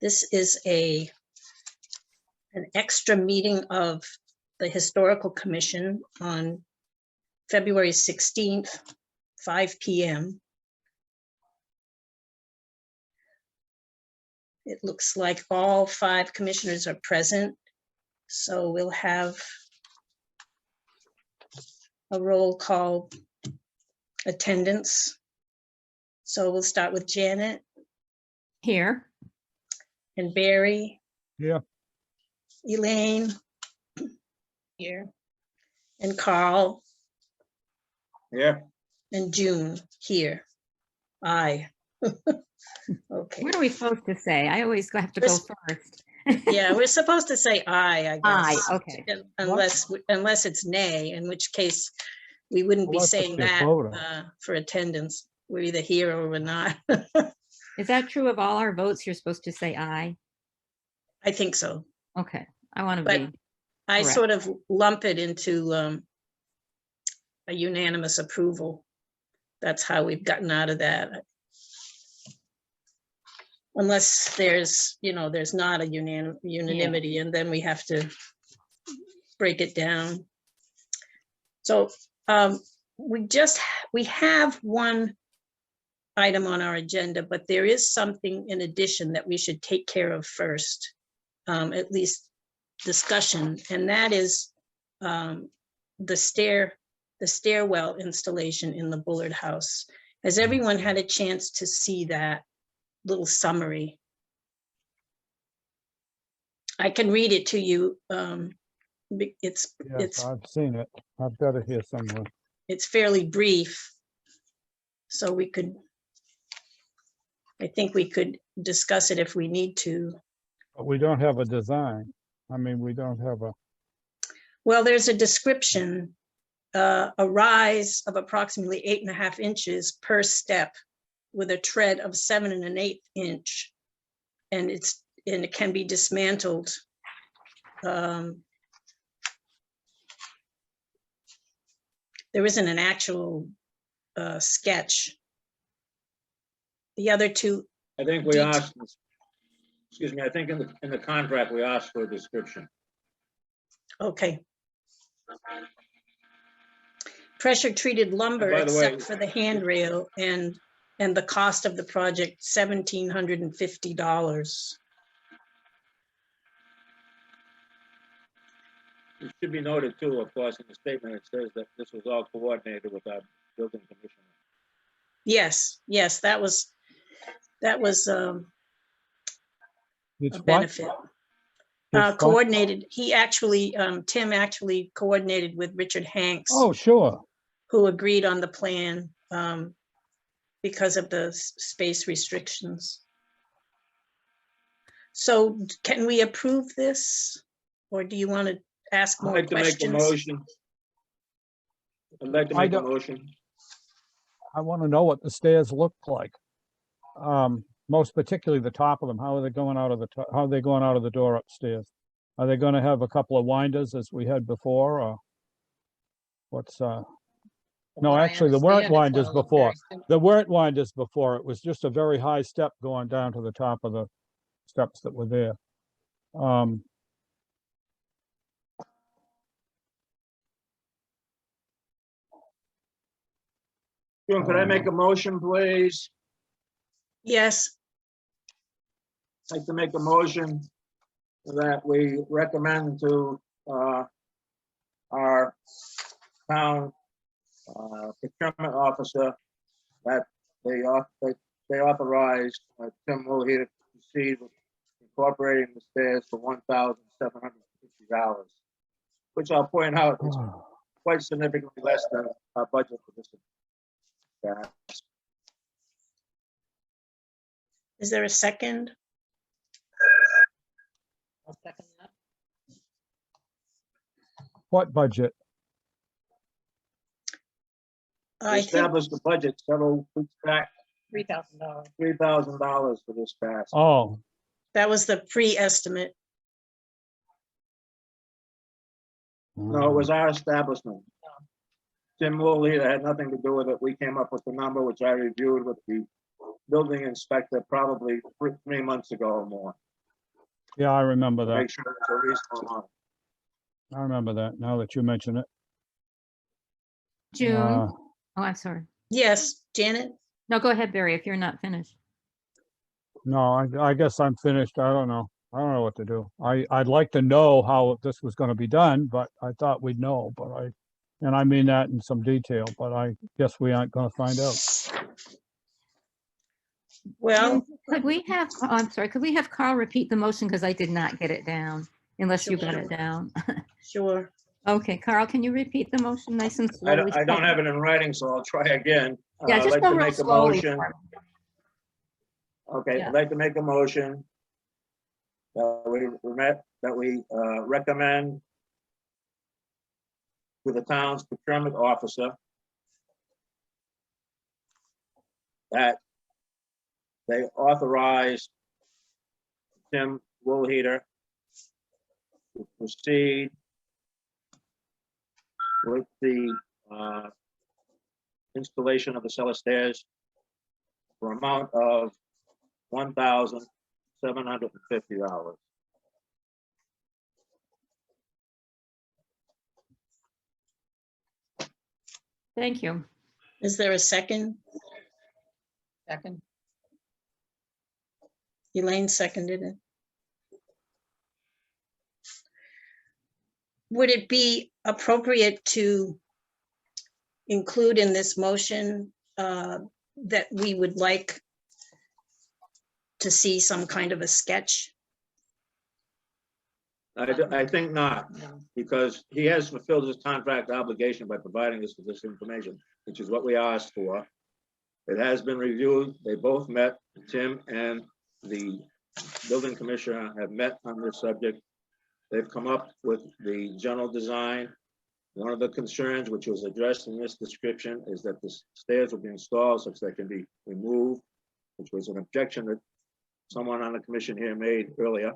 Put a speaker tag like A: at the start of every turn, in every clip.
A: This is an extra meeting of the Historical Commission on February 16th, 5 p.m. It looks like all 5 commissioners are present, so we'll have a roll call attendance. So we'll start with Janet.
B: Here.
A: And Barry.
C: Yeah.
A: Elaine. Here. And Carl.
D: Yeah.
A: And June here. Aye. Okay.
B: What are we supposed to say? I always have to go first.
A: Yeah, we're supposed to say aye, I guess.
B: Aye, okay.
A: Unless it's nay, in which case we wouldn't be
C: Well, that's
A: saying
C: up to
A: that
C: the voter.
A: for attendance. We're either here or we're not.
B: Is that true of all our votes? You're supposed to say aye?
A: I think so.
B: Okay, I want to
A: But
B: be.
A: I
B: correct.
A: sort of lump it into a unanimous approval. That's how we've gotten out of that. Unless there's, there's not a unanimity, and then we have to break it down. So we have one item on our agenda, but there is something in addition that we should take care of first, at least discussion, and that is the stairwell installation in the Bullard house. Has everyone had a chance to see that little summary? I can read it to you.
C: Yes, I've seen it. I've got it here somewhere.
A: It's fairly brief, so I think we could discuss it if we need to.
C: But we don't have a design. I mean, we don't have a.
A: Well, there's a description, a rise of approximately 8.5 inches per step with a tread of 7 1/8 inch, and it can be dismantled. There isn't an actual sketch. The other two.
D: I think we asked, excuse me, I think in the contract, we asked for a description.
A: Okay. Pressure treated lumber,
D: by the
A: except
D: way,
A: for the handrail, and the cost of the project, $1,750.
D: It should be noted too, of course, in the statement, it says that this was all coordinated with our building commissioner.
A: Yes, that was
C: It's
A: a
C: what?
A: benefit.
C: It's what?
A: Coordinated. He actually, Tim actually coordinated with Richard Hanks.
C: Oh, sure.
A: Who agreed on the plan because of the space restrictions. So can we approve this, or do you want to ask more questions?
D: I'd like to make a motion.
C: I want to know what the stairs look like. Most particularly the top of them. How are they going out of the how are they going out of the door upstairs? Are they going to have a couple of winders as we had before, or what's no, actually there weren't winders before. There weren't winders before. It was just a very high step going down to the top of the steps that were there.
D: June, could I make a motion, please?
A: Yes.
D: I'd like to make a motion that we recommend to our town procurement officer that they authorize Tim Wooley to proceed with incorporating the stairs for $1,750, which I'll point out is quite significantly less than our budget for this.
A: Is there a second?
B: I'll second that.
C: What budget?
D: We established the budget several weeks back.
B: $3,000.
D: $3,000 for this task.
C: Oh,
A: That was the pre-estimate.
D: No, it was our establishment. Tim Wooley, that had nothing to do with it. We came up with the number, which I reviewed with the building inspector probably 3 months ago or more.
C: Yeah, I remember
D: To
C: that.
D: make sure it's a reasonable amount.
C: I remember that now that you mention it.
B: June.
C: Uh,
B: Oh, I'm sorry.
A: Yes, Janet?
B: No, go ahead, Barry, if you're not finished.
C: No, I guess I'm finished. I don't know. I don't know what to do. I'd like to know how this was gonna be done, but I thought we'd know, and I mean that in some detail, but I guess we aren't gonna find out.
A: Well,
B: Could we have, oh, I'm sorry, could we have Carl repeat the motion? Because I did not get it down, unless you got it down.
A: sure.
B: Okay, Carl, can you repeat the motion nice and
D: I
B: slowly?
D: don't have it in writing, so I'll try again.
B: Yeah,
D: I'd
B: just
D: like
B: go
D: to
B: real
D: make a
B: slowly.
D: motion.
B: for me.
D: Okay,
B: Yeah.
D: I'd like to make a motion that we recommend to the town's procurement officer that they authorize Tim Woolheater to proceed with the installation of the cellar stairs for an amount of $1,750.
B: Thank you.
A: Is there a second?
E: Second.
A: Elaine seconded it. Would it be appropriate to include in this motion that we would like to see some kind of a sketch?
D: I think not,
E: No.
D: because he has fulfilled his contract obligation by providing us with this information, which is what we asked for. It has been reviewed. They both met. Tim and the building commissioner have met on this subject. They've come up with the general design. One of the concerns which was addressed in this description is that the stairs will be installed such that they can be removed, which was an objection that someone on the commission here made earlier.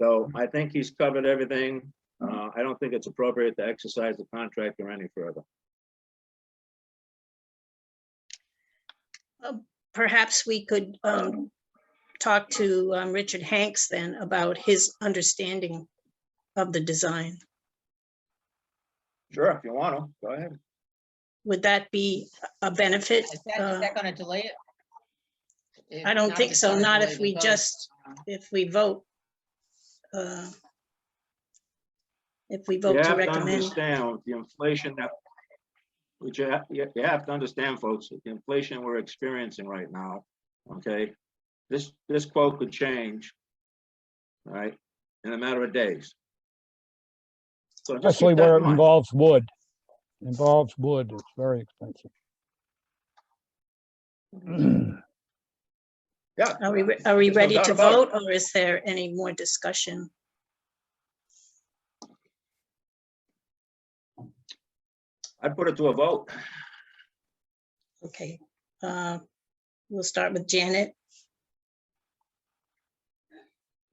D: So I think he's covered everything. I don't think it's appropriate to exercise the contractor any further.
A: Perhaps we could talk to Richard Hanks then about his understanding of the design.
D: Sure, if you want to, go ahead.
A: Would that be a benefit?
E: Is that gonna delay it? If
A: I don't
E: not,
A: think
E: it's
A: so,
E: gonna
A: not
E: delay
A: if
E: the
A: we
E: vote.
A: just, if we vote. If we
D: You
A: vote to
D: have to
A: recommend.
D: understand with the inflation that, which you have to understand, folks, that the inflation we're experiencing right now, okay? This quote could change, all right, in a matter of days. So just
C: Especially
D: keep that
C: where
D: in
C: it
D: mind.
C: involves wood. Involves wood, it's very expensive.
D: Yeah.
A: Are we
D: There's no
A: ready
D: doubt
A: to
D: about it.
A: vote, or is there any more discussion?
D: I'd put it to a vote.
A: Okay, we'll start with Janet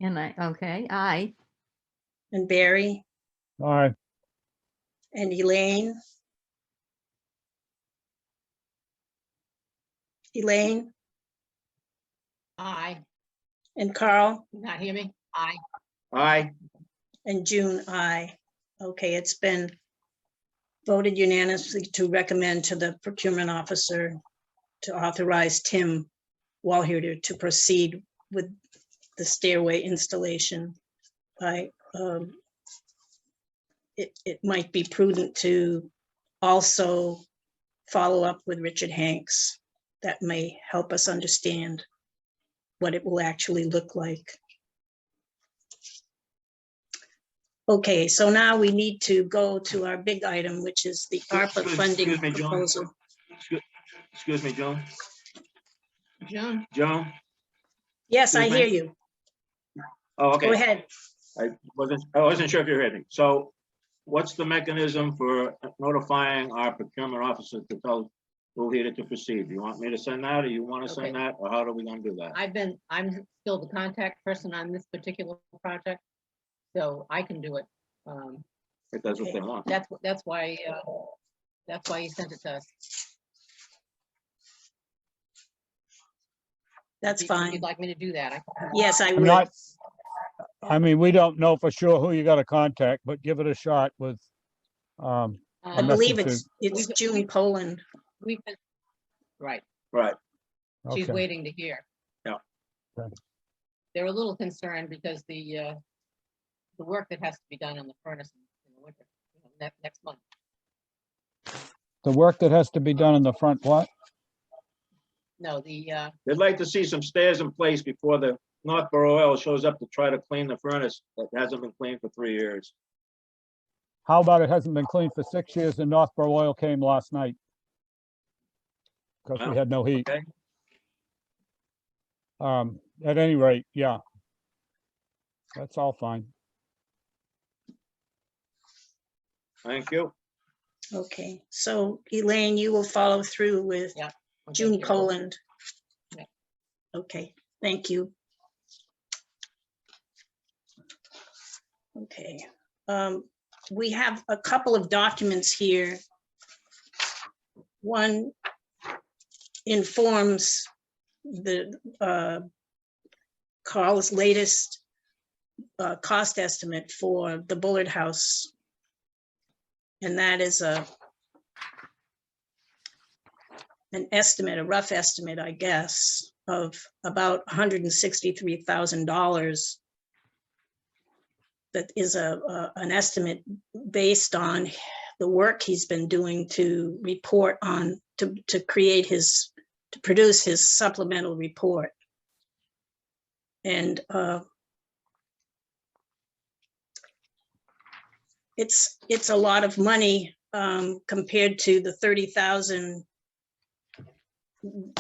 B: And aye.
A: and Barry
C: All right,
A: and Elaine. Elaine
E: Aye.
A: and Carl
E: You not hear me? Aye.
D: Aye.
A: and June, aye. Okay, it's been voted unanimously to recommend to the procurement officer to authorize Tim Woolheater to proceed with the stairway installation. It might be prudent to also follow up with Richard Hanks. That may help us understand what it will actually look like. Okay, so now we need to go to our big item, which is the ARPA funding
D: Excuse me, Joan.
A: proposal.
D: Excuse me, Joan.
E: June?
D: Joan?
A: Yes, I
D: Excuse
A: hear
D: me?
A: you.
D: Oh, okay.
A: Go ahead.
D: I wasn't sure if you heard me. So what's the mechanism for notifying our procurement officer to tell Woolheater to proceed? Do you want me to send that, or you want to send
E: Okay.
D: that, or how are we gonna do that?
E: I'm still the contact person on this particular project, so I can do it.
D: If that's what they want.
E: That's why he sent it to us.
A: That's
E: If
A: fine.
E: you'd like me to do that, I can.
A: Yes, I
C: I'm
A: would.
C: not, I mean, we don't know for sure who you got to contact, but give it a shot with,
A: I
C: a
A: believe
C: message
A: it's June Poland.
E: We've been, right,
D: Right.
E: she's
C: okay.
E: waiting to hear.
D: Yeah.
C: Okay.
E: They're a little concerned because the work that has to be done on the furnace in the winter, next month.
C: The work that has to be done in the front, what?
E: No, the,
D: They'd like to see some stairs in place before the Northborough Oil shows up to try to clean the furnace that hasn't been cleaned for 3 years.
C: How about it hasn't been cleaned for 6 years and Northborough Oil came last night? Because we
D: Well,
C: had no heat.
D: Okay,
C: At any rate, yeah. That's all fine.
D: thank you.
A: Okay, so Elaine, you will follow through with
E: Yeah. I'll take
A: June
E: care of it.
A: Poland.
E: Yeah.
A: Okay, thank you. Okay, we have a couple of documents here. One informs the Carl's latest cost estimate for the Bullard House. And that is an estimate, a rough estimate, I guess, of about $163,000. That is an estimate based on the work he's been doing to report on, to produce his supplemental report. And it's a lot of money compared to the 30,000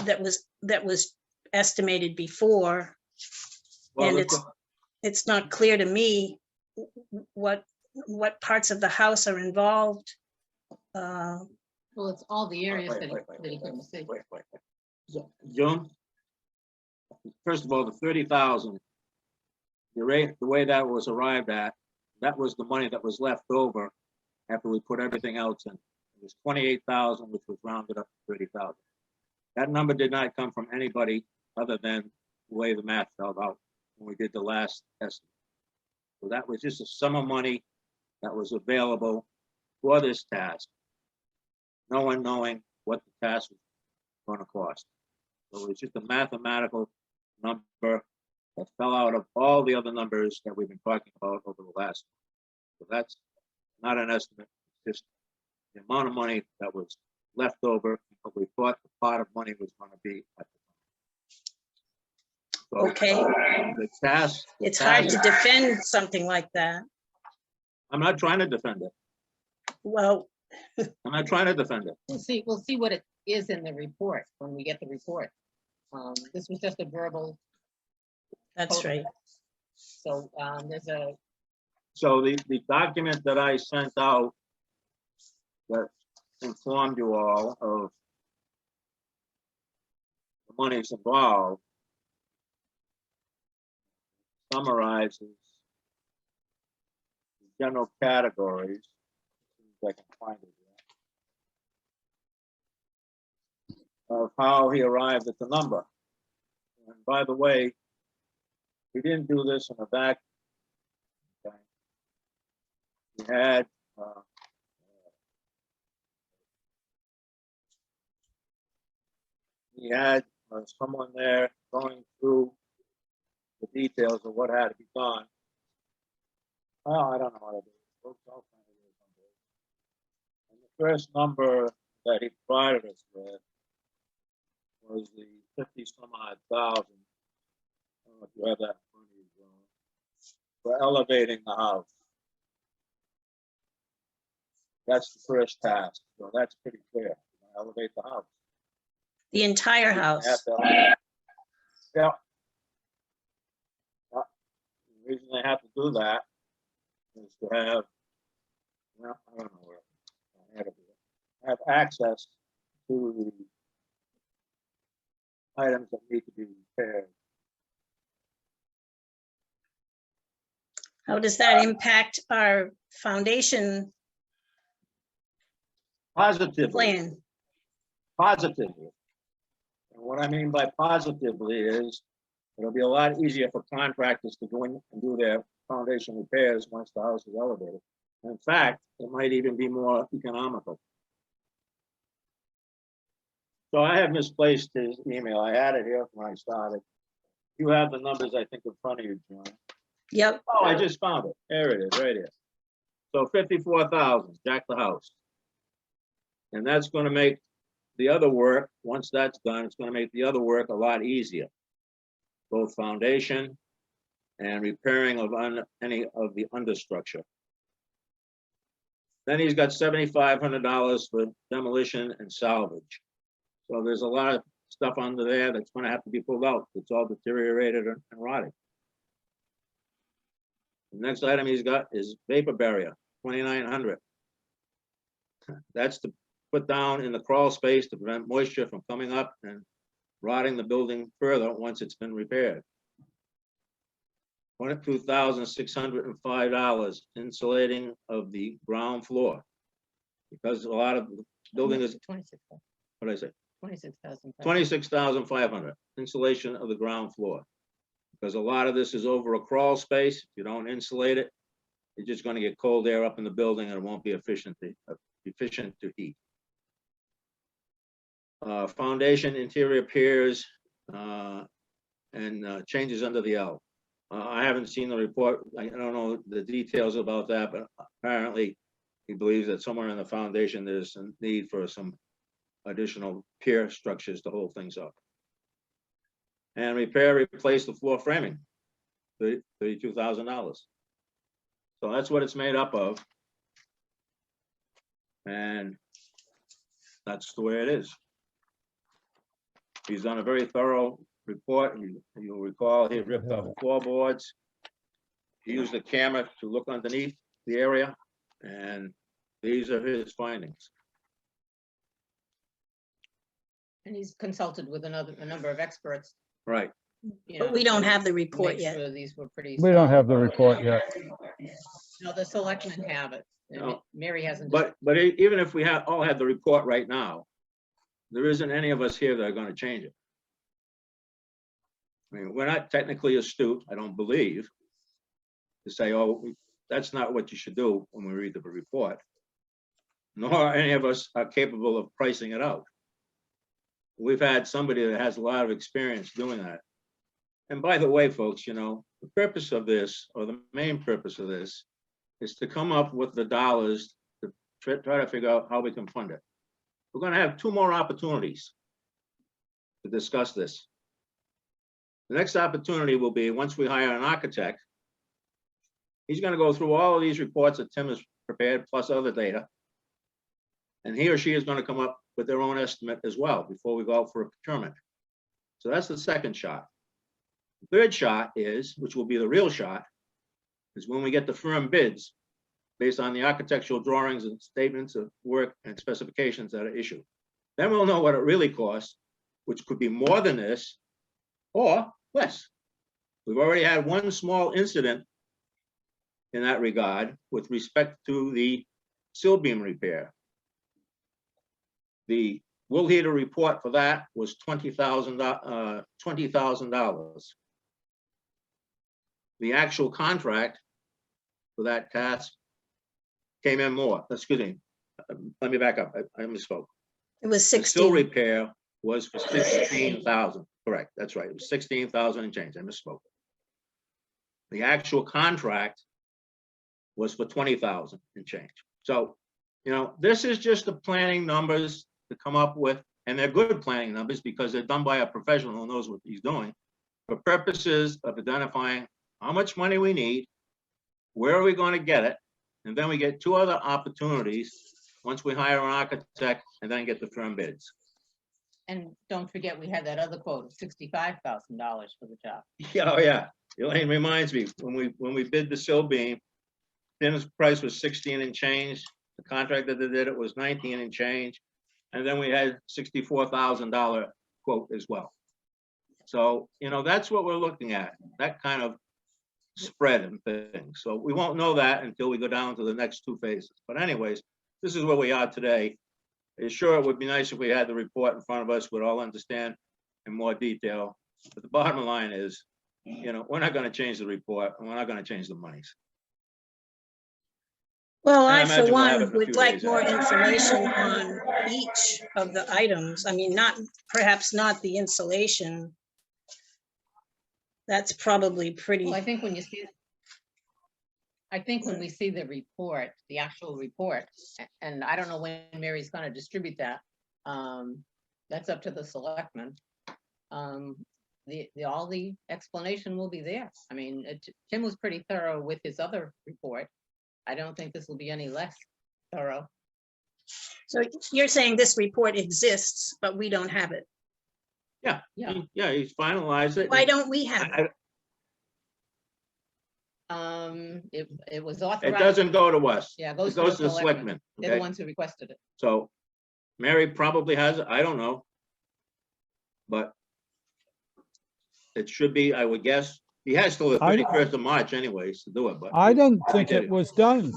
A: that was estimated before.
D: Well,
A: And it's not clear to me what parts of the house are involved.
E: Well, it's all the areas
D: wait,
E: that he
D: wait, wait,
E: that he couldn't see.
D: wait. June, first of all, the 30,000, the way that was arrived at, that was the money that was left over after we put everything else in. It was 28,000, which was rounded up to 30,000. That number did not come from anybody other than the way the math fell out when we did the last estimate. So that was just a sum of money that was available for this task. No one knowing what the task was going to cost. So it was just a mathematical number that fell out of all the other numbers that we've been talking about over the last. So that's not an estimate, it's just the amount of money that was left over, what we thought the pot of money was going to be at the time. So,
A: Okay.
D: The task.
A: It's hard to defend something like that.
D: I'm not trying to defend it.
A: Well,
D: I'm not trying to defend it.
E: We'll see what it is in the report when we get the report. This was just a verbal.
A: that's
E: total.
A: right.
E: So there's a,
D: So the document that I sent out that informed you all of the monies involved summarizes the general categories. If I can find it here, of how he arrived at the number. And by the way, we didn't do this in a vacuum. Okay. We had someone there going through the details of what had to be done. Well, I don't know how to do it. And the first number that he provided us with was the 50-some-odd thousand. I don't know if you have that in front of you, John, for elevating the house. That's the first task, so that's pretty clear. Elevate the house.
A: The entire
D: You have
A: house.
D: to yeah. The reason they have to do that is to have, well, I don't know where I had to do it. Have access to the items that need to be repaired.
A: How does that impact our foundation
D: Positively.
A: plan?
D: Positively. And What I mean by positively is it'll be a lot easier for contractors to go in and do their foundation repairs once the house is elevated. In fact, it might even be more economical. So I have misplaced his email. I had it here when I started. You have the numbers, I think, in front of you, John.
A: Yep,
D: Oh, I just found it. There it is, right here. So 54,000, jack the house. And that's gonna make the other work, once that's done, it's gonna make the other work a lot easier. Both foundation and repairing of any of the understructure. Then he's got $7,500 for demolition and salvage. So there's a lot of stuff under there that's gonna have to be pulled out. It's all deteriorated and rotting. The next item he's got is vapor barrier, 2,900. That's to put down in the crawl space to prevent moisture from coming up and rotting the building further once it's been repaired. $22,605 insulating of the ground floor. Because a lot of the building is,
E: 26,
D: what did I say?
E: 26,000.
D: 26,500 insulation of the ground floor. Because a lot of this is over a crawl space. If you don't insulate it, you're just going to get cold air up in the building and it won't be efficient to heat. Foundation interior piers and changes under the L. I haven't seen the report. I don't know the details about that, but apparently he believes that somewhere in the foundation there's a need for some additional pier structures to hold things up. And replace the floor framing, $32,000. So that's what it's made up of. And that's the way it is. He's done a very thorough report. You'll recall he ripped up floorboards. He used a camera to look underneath the area, and these are his findings.
E: And he's consulted with a number of experts.
D: Right.
E: you
A: but
E: know,
A: we don't
E: to
A: have the
E: make
A: report yet.
E: sure These were pretty.
C: We don't
E: solid.
C: have the report yet.
E: No, the selectmen have it. And
D: No.
E: Mary hasn't.
D: But even if we all had the report right now, there isn't any of us here that are going to change it. I mean, we're not technically astute, I don't believe, to say, oh, that's not what you should do when we read the report. Nor any of us are capable of pricing it out. We've had somebody that has a lot of experience doing that. And by the way, folks, you know, the purpose of this, or the main purpose of this, is to come up with the dollars to try to figure out how we can fund it. We're going to have 2 more opportunities to discuss this. The next opportunity will be once we hire an architect. He's going to go through all of these reports that Tim has prepared, plus other data. And he or she is going to come up with their own estimate as well before we go out for a procurement. So that's the second shot. The third shot is, which will be the real shot, is when we get the firm bids based on the architectural drawings and statements of work and specifications that are issued. Then we'll know what it really costs, which could be more than this or less. We've already had one small incident in that regard with respect to the sill beam repair. The wool heater report for that was $20,000. The actual contract for that task came in more. Excuse me. Let me back up. I misspoke.
A: It was
D: The sill
A: 16.
D: repair was for 16,000. Correct. That's right. It was 16,000 and change. I misspoke. The actual contract was for 20,000 and change. So, you know, this is just the planning numbers to come up with, and they're good planning numbers because they're done by a professional who knows what he's doing, for purposes of identifying how much money we need, where are we going to get it, and then we get 2 other opportunities once we hire an architect and then get the firm bids.
E: And don't forget, we had that other quote of $65,000 for the job.
D: Yeah, oh yeah. Elaine reminds me, when we bid the sill beam, Tim's price was 16 and change. The contractor that did it was 19 and change. And then we had $64,000 quote as well. So, you know, that's what we're looking at, that kind of spread and things. So we won't know that until we go down to the next 2 phases. But anyways, this is where we are today. Sure, it would be nice if we had the report in front of us, we'd all understand in more detail. But the bottom line is, you know, we're not gonna change the report, and we're not gonna change the monies.
A: Well,
D: And I
A: I, for
D: imagine we'll have it
A: one,
D: in a
A: would
D: few
A: like
D: days
A: more
D: anyway.
A: information on each of the items. I mean, not, perhaps not the insulation. That's probably pretty,
E: Well, I think when you see, I think when we see the report, the actual report, and I don't know when Mary's gonna distribute that. That's up to the selectmen. All the explanation will be there. I mean, Tim was pretty thorough with his other report. I don't think this will be any less thorough.
A: so you're saying this report exists, but we don't have it.
E: Yeah.
D: Yeah, he's finalized it.
A: Why don't we have it?
E: It was
D: It
E: authorized.
D: doesn't go to us.
E: Yeah, it
D: It
E: goes
D: goes
E: to
D: to
E: the
D: the
E: selectmen.
D: selectmen.
E: They're the
D: Okay,
E: ones who requested it.
D: so Mary probably has it, I don't know. But it should be, I would guess, he has till the
C: I-
D: 31st of March anyways to do it, but.
C: I don't think
D: did
C: it was done.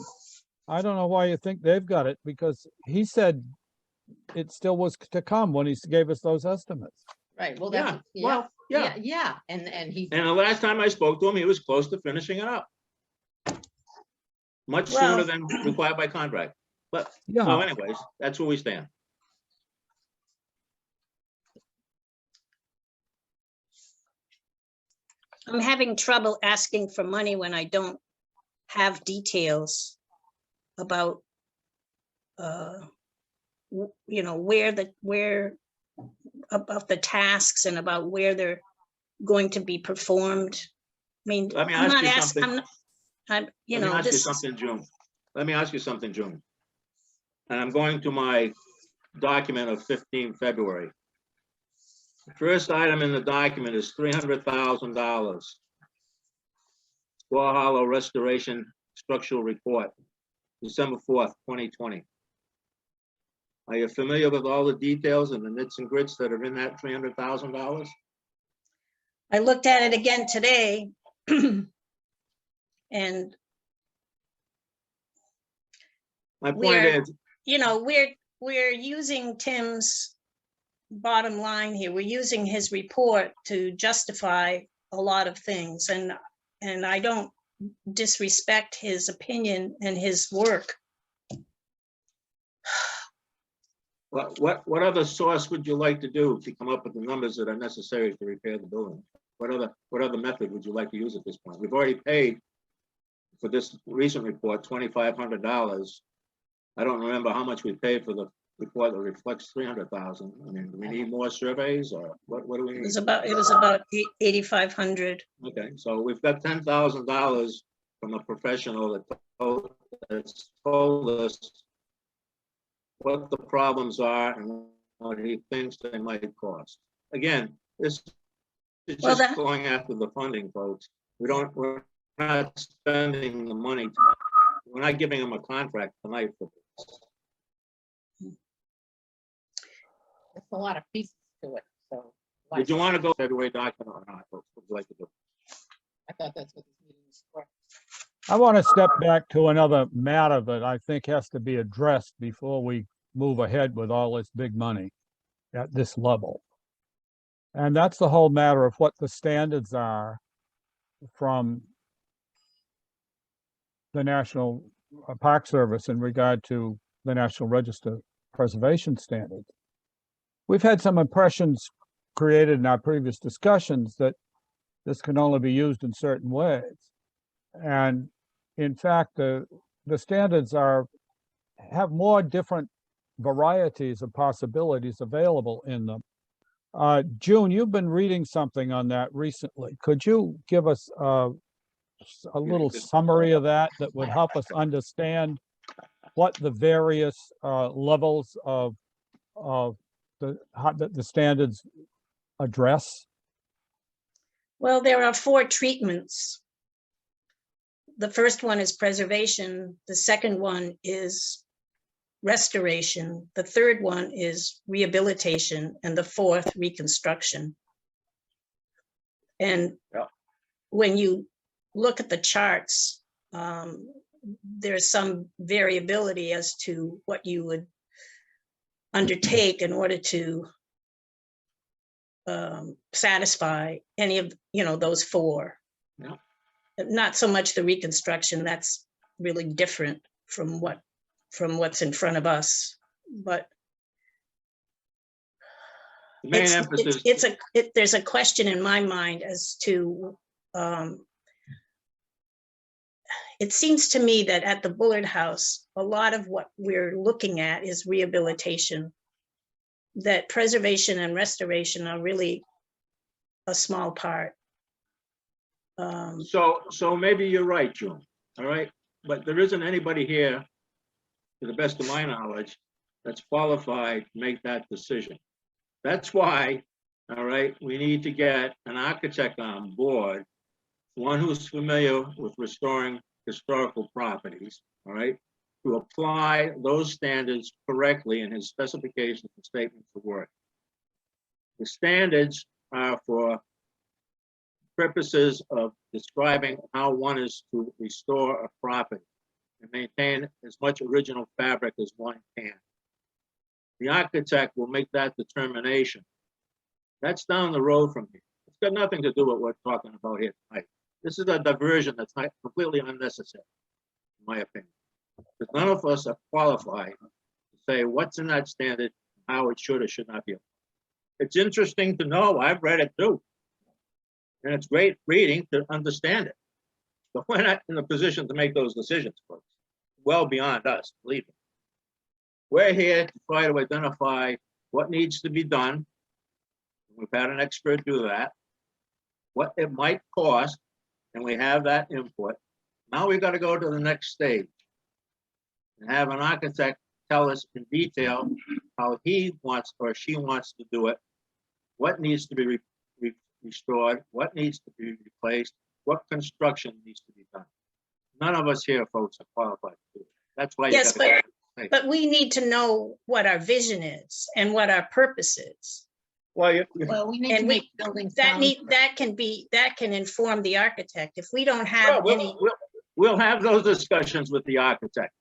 C: I don't know why you think they've got it, because he said it still was to come when he gave us those estimates.
E: Right, well,
D: Yeah,
E: that's, yeah,
D: well, yeah.
E: yeah, and he,
D: And the last time I spoke to him, he was close to finishing it up. Much
A: Well-
D: sooner than required by contract. But, so
C: Yeah,
D: anyways, that's where we stand.
A: I'm having trouble asking for money when I don't have details about, you know, where about the tasks and about where they're going to be performed. I mean,
D: Let me
A: I'm
D: ask
A: not
D: you
A: asking,
D: something.
A: you
D: Let me
A: know,
D: ask you
A: this,
D: something, June. Let me ask you something, June. And I'm going to my document of 15 February. The first item in the document is $300,000. Squaw Hollow Restoration Structural Report, December 4th, 2020. Are you familiar with all the details and the nits and grits that are in that $300,000?
A: I looked at it again today. And,
D: My point
A: We're-
D: is,
A: you know, we're using Tim's bottom line here. We're using his report to justify a lot of things, and I don't disrespect his opinion and his work.
D: what other source would you like to do to come up with the numbers that are necessary to repair the building? What other method would you like to use at this point? We've already paid for this recent report, $2,500. I don't remember how much we paid for the report that reflects 300,000. I mean, do we need more surveys or what do we
A: It
D: need?
A: was about 8,500.
D: Okay, so we've got $10,000 from a professional that's told us what the problems are and what he thinks they might cost. Again, this is
A: Well,
D: just
A: that-
D: going after the funding, folks. We're not spending the money. We're not giving them a contract tonight for this.
E: there's a lot of pieces to it, so.
D: Would you want to go February document or not? What would you like to do?
E: I thought that's what this meeting was for.
C: I want to step back to another matter that I think has to be addressed before we move ahead with all this big money at this level. And that's the whole matter of what the standards are from the National Park Service in regard to the National Register preservation standards. We've had some impressions created in our previous discussions that this can only be used in certain ways. And in fact, the standards have more different varieties of possibilities available in them. June, you've been reading something on that recently. Could you give us a little summary of that would help us understand what the various levels of the standards address?
A: Well, there are 4 treatments. The first one is preservation. The second one is restoration. The third one is rehabilitation, and the fourth, reconstruction. And
D: Yeah.
A: when you look at the charts, there's some variability as to what you would undertake in order to satisfy any of, those four.
D: Yeah.
A: Not so much the reconstruction, that's really different from what's in front of us, but
D: The main emphasis.
A: there's a question in my mind as to, it seems to me that at the Bullard House, a lot of what we're looking at is rehabilitation, that preservation and restoration are really a small part.
D: So maybe you're right, June, all right? But there isn't anybody here, to the best of my knowledge, that's qualified to make that decision. That's why, all right, we need to get an architect on board, one who's familiar with restoring historical properties, all right, to apply those standards correctly in his specifications and statements of work. The standards are for purposes of describing how one is to restore a property and maintain as much original fabric as one can. The architect will make that determination. That's down the road from here. It's got nothing to do with what we're talking about here tonight. This is a diversion that's not completely unnecessary, in my opinion. Because none of us are qualified to say what's in that standard, how it should or should not be. It's interesting to know. I've read it too. And it's great reading to understand it. But we're not in a position to make those decisions, folks. Well beyond us, believe me. We're here to try to identify what needs to be done. We've had an expert do that. What it might cost, and we have that input. Now we've got to go to the next stage and have an architect tell us in detail how he wants or she wants to do it, what needs to be restored, what needs to be replaced, what construction needs to be done. None of us here, folks, are qualified to do it. That's why.
A: Yes, but we need to know what our vision is and what our purpose is.
D: Well,
E: Well, we need to
A: And
E: make buildings.
A: that can inform the architect. If we don't have any,
D: we'll have those discussions with the architect.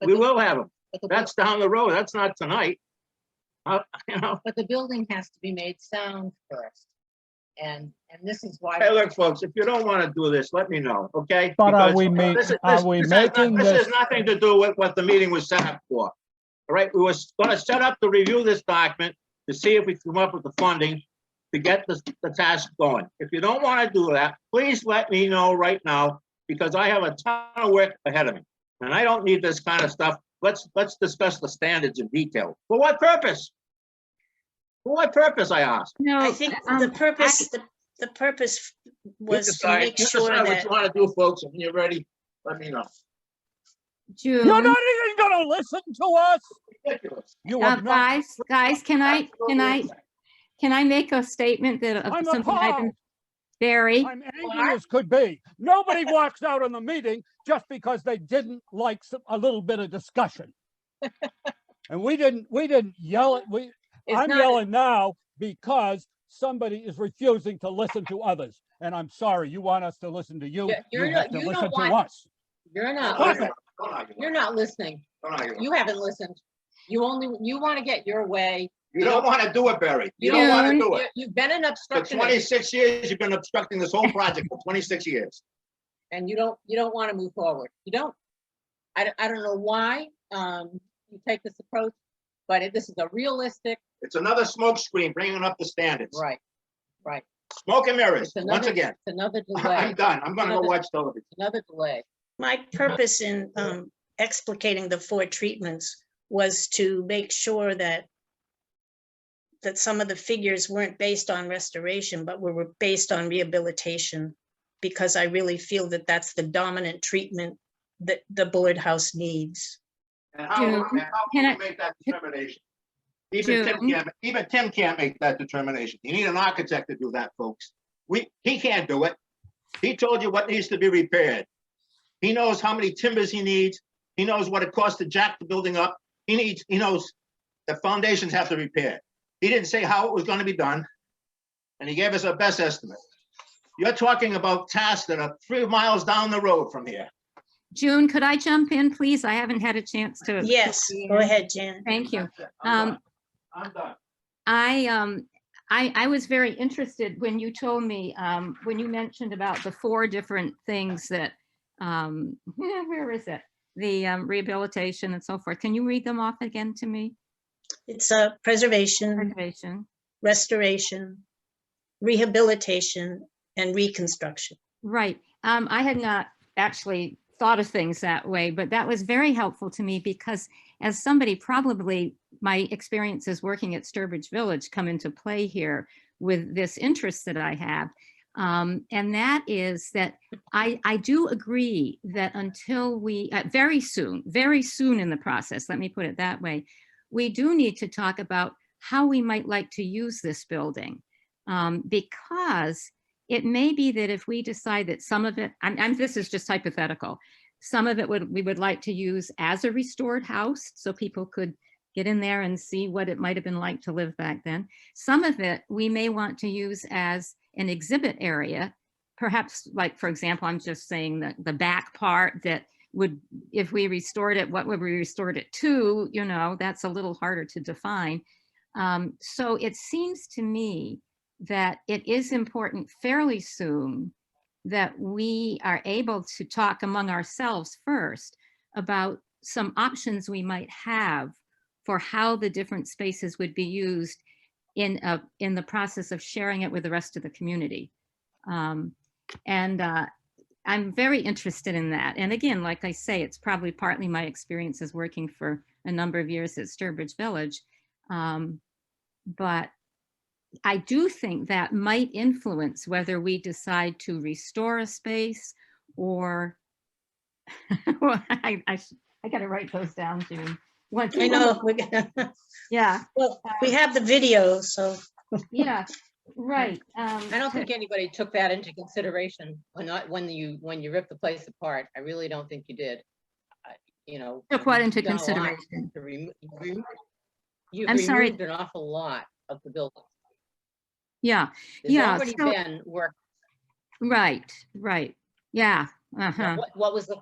D: We will have them. That's down the road. That's not tonight. You know.
E: But the building has to be made sound first. And this is why.
D: Hey, look, folks, if you don't want to do this, let me know, okay?
C: But are
D: Because
C: we making
D: this
C: this?
D: has nothing to do with what the meeting was set up for. All right, we were going to set up to review this document to see if we come up with the funding to get the task going. If you don't want to do that, please let me know right now, because I have a ton of work ahead of me. And I don't need this kind of stuff. Let's discuss the standards in detail. For what purpose? For what purpose, I ask?
B: No,
A: I think the purpose, the purpose was to make
D: You
A: sure
D: decide what
A: that,
D: you want to do, folks. When you're ready, let me know.
C: You're
B: June,
C: not even gonna listen to us?
D: Ridiculous.
C: You are not.
B: guys, can I make a statement that of
C: I'm
B: something I've been
C: appalled.
B: very,
C: I'm angry as could be. Nobody walks out of the meeting just because they didn't like a little bit of discussion. And we didn't yell at, I'm yelling now because somebody is refusing to listen to others. And I'm sorry, you want us to listen to you, you have to listen to us.
E: You're not,
C: Stop it.
E: you're not listening. You haven't listened. You want to get your way.
D: You don't want to do it, Barry. You don't want to do it.
E: You've been an
D: For
E: obstructionist
D: 26 years, you've been obstructing this whole project for 26 years.
E: and you don't want to move forward. You don't. I don't know why you take this approach, but this is a realistic.
D: It's another smoke screen bringing up the standards.
E: Right.
D: Smoke and mirrors,
E: It's
D: once again.
E: It's another
D: I'm
E: delay.
D: done. I'm going to go watch television.
E: Another delay.
A: my purpose in explicating the 4 treatments was to make sure that some of the figures weren't based on restoration, but were based on rehabilitation, because I really feel that that's the dominant treatment that the Bullard House needs.
D: And
B: June,
D: how
B: can
D: can
B: I-
D: you make that determination? Even Tim can't make that determination. You need an architect to do that, folks. He can't do it. He told you what needs to be repaired. He knows how many timbers he needs. He knows what it costs to jack the building up. He knows the foundations have to repair. He didn't say how it was going to be done, and he gave us a best estimate. You're talking about tasks that are 3 miles down the road from here.
B: June, could I jump in, please? I haven't had a chance to.
A: Yes, go ahead, Jan.
B: Thank you.
D: I'm done.
B: I was very interested when you told me, when you mentioned about the 4 different things that, where is it? The rehabilitation and so forth. Can you read them off again to me?
A: It's a preservation,
B: Preservation.
A: restoration, rehabilitation, and reconstruction.
B: Right. I had not actually thought of things that way, but that was very helpful to me because as somebody, probably my experiences working at Sturbridge Village come into play here with this interest that I have. And that is that I do agree that until we, very soon in the process, let me put it that way, we do need to talk about how we might like to use this building. Because it may be that if we decide that some of it, this is just hypothetical, some of it we would like to use as a restored house so people could get in there and see what it might have been like to live back then. Some of it we may want to use as an exhibit area, perhaps, like, for example, I'm just saying that the back part that would, if we restored it, what would we restored it to? You know, that's a little harder to define. So it seems to me that it is important fairly soon that we are able to talk among ourselves first about some options we might have for how the different spaces would be used in the process of sharing it with the rest of the community. I'm very interested in that. And again, like I say, it's probably partly my experiences working for a number of years at Sturbridge Village. But I do think that might influence whether we decide to restore a space or, well, I got to write those down, June.
A: I know.
B: Yeah.
A: Well, we have the video, so.
B: Yeah, right.
E: I don't think anybody took that into consideration when you ripped the place apart. I really don't think you did. You know.
B: Took what into
E: you've done a lot
B: consideration?
E: to you've
B: I'm sorry.
E: removed an awful lot of the building.
B: Yeah,
E: There's
B: yeah.
E: already
B: So,
E: been work.
B: right. Yeah.
E: Now, what was the,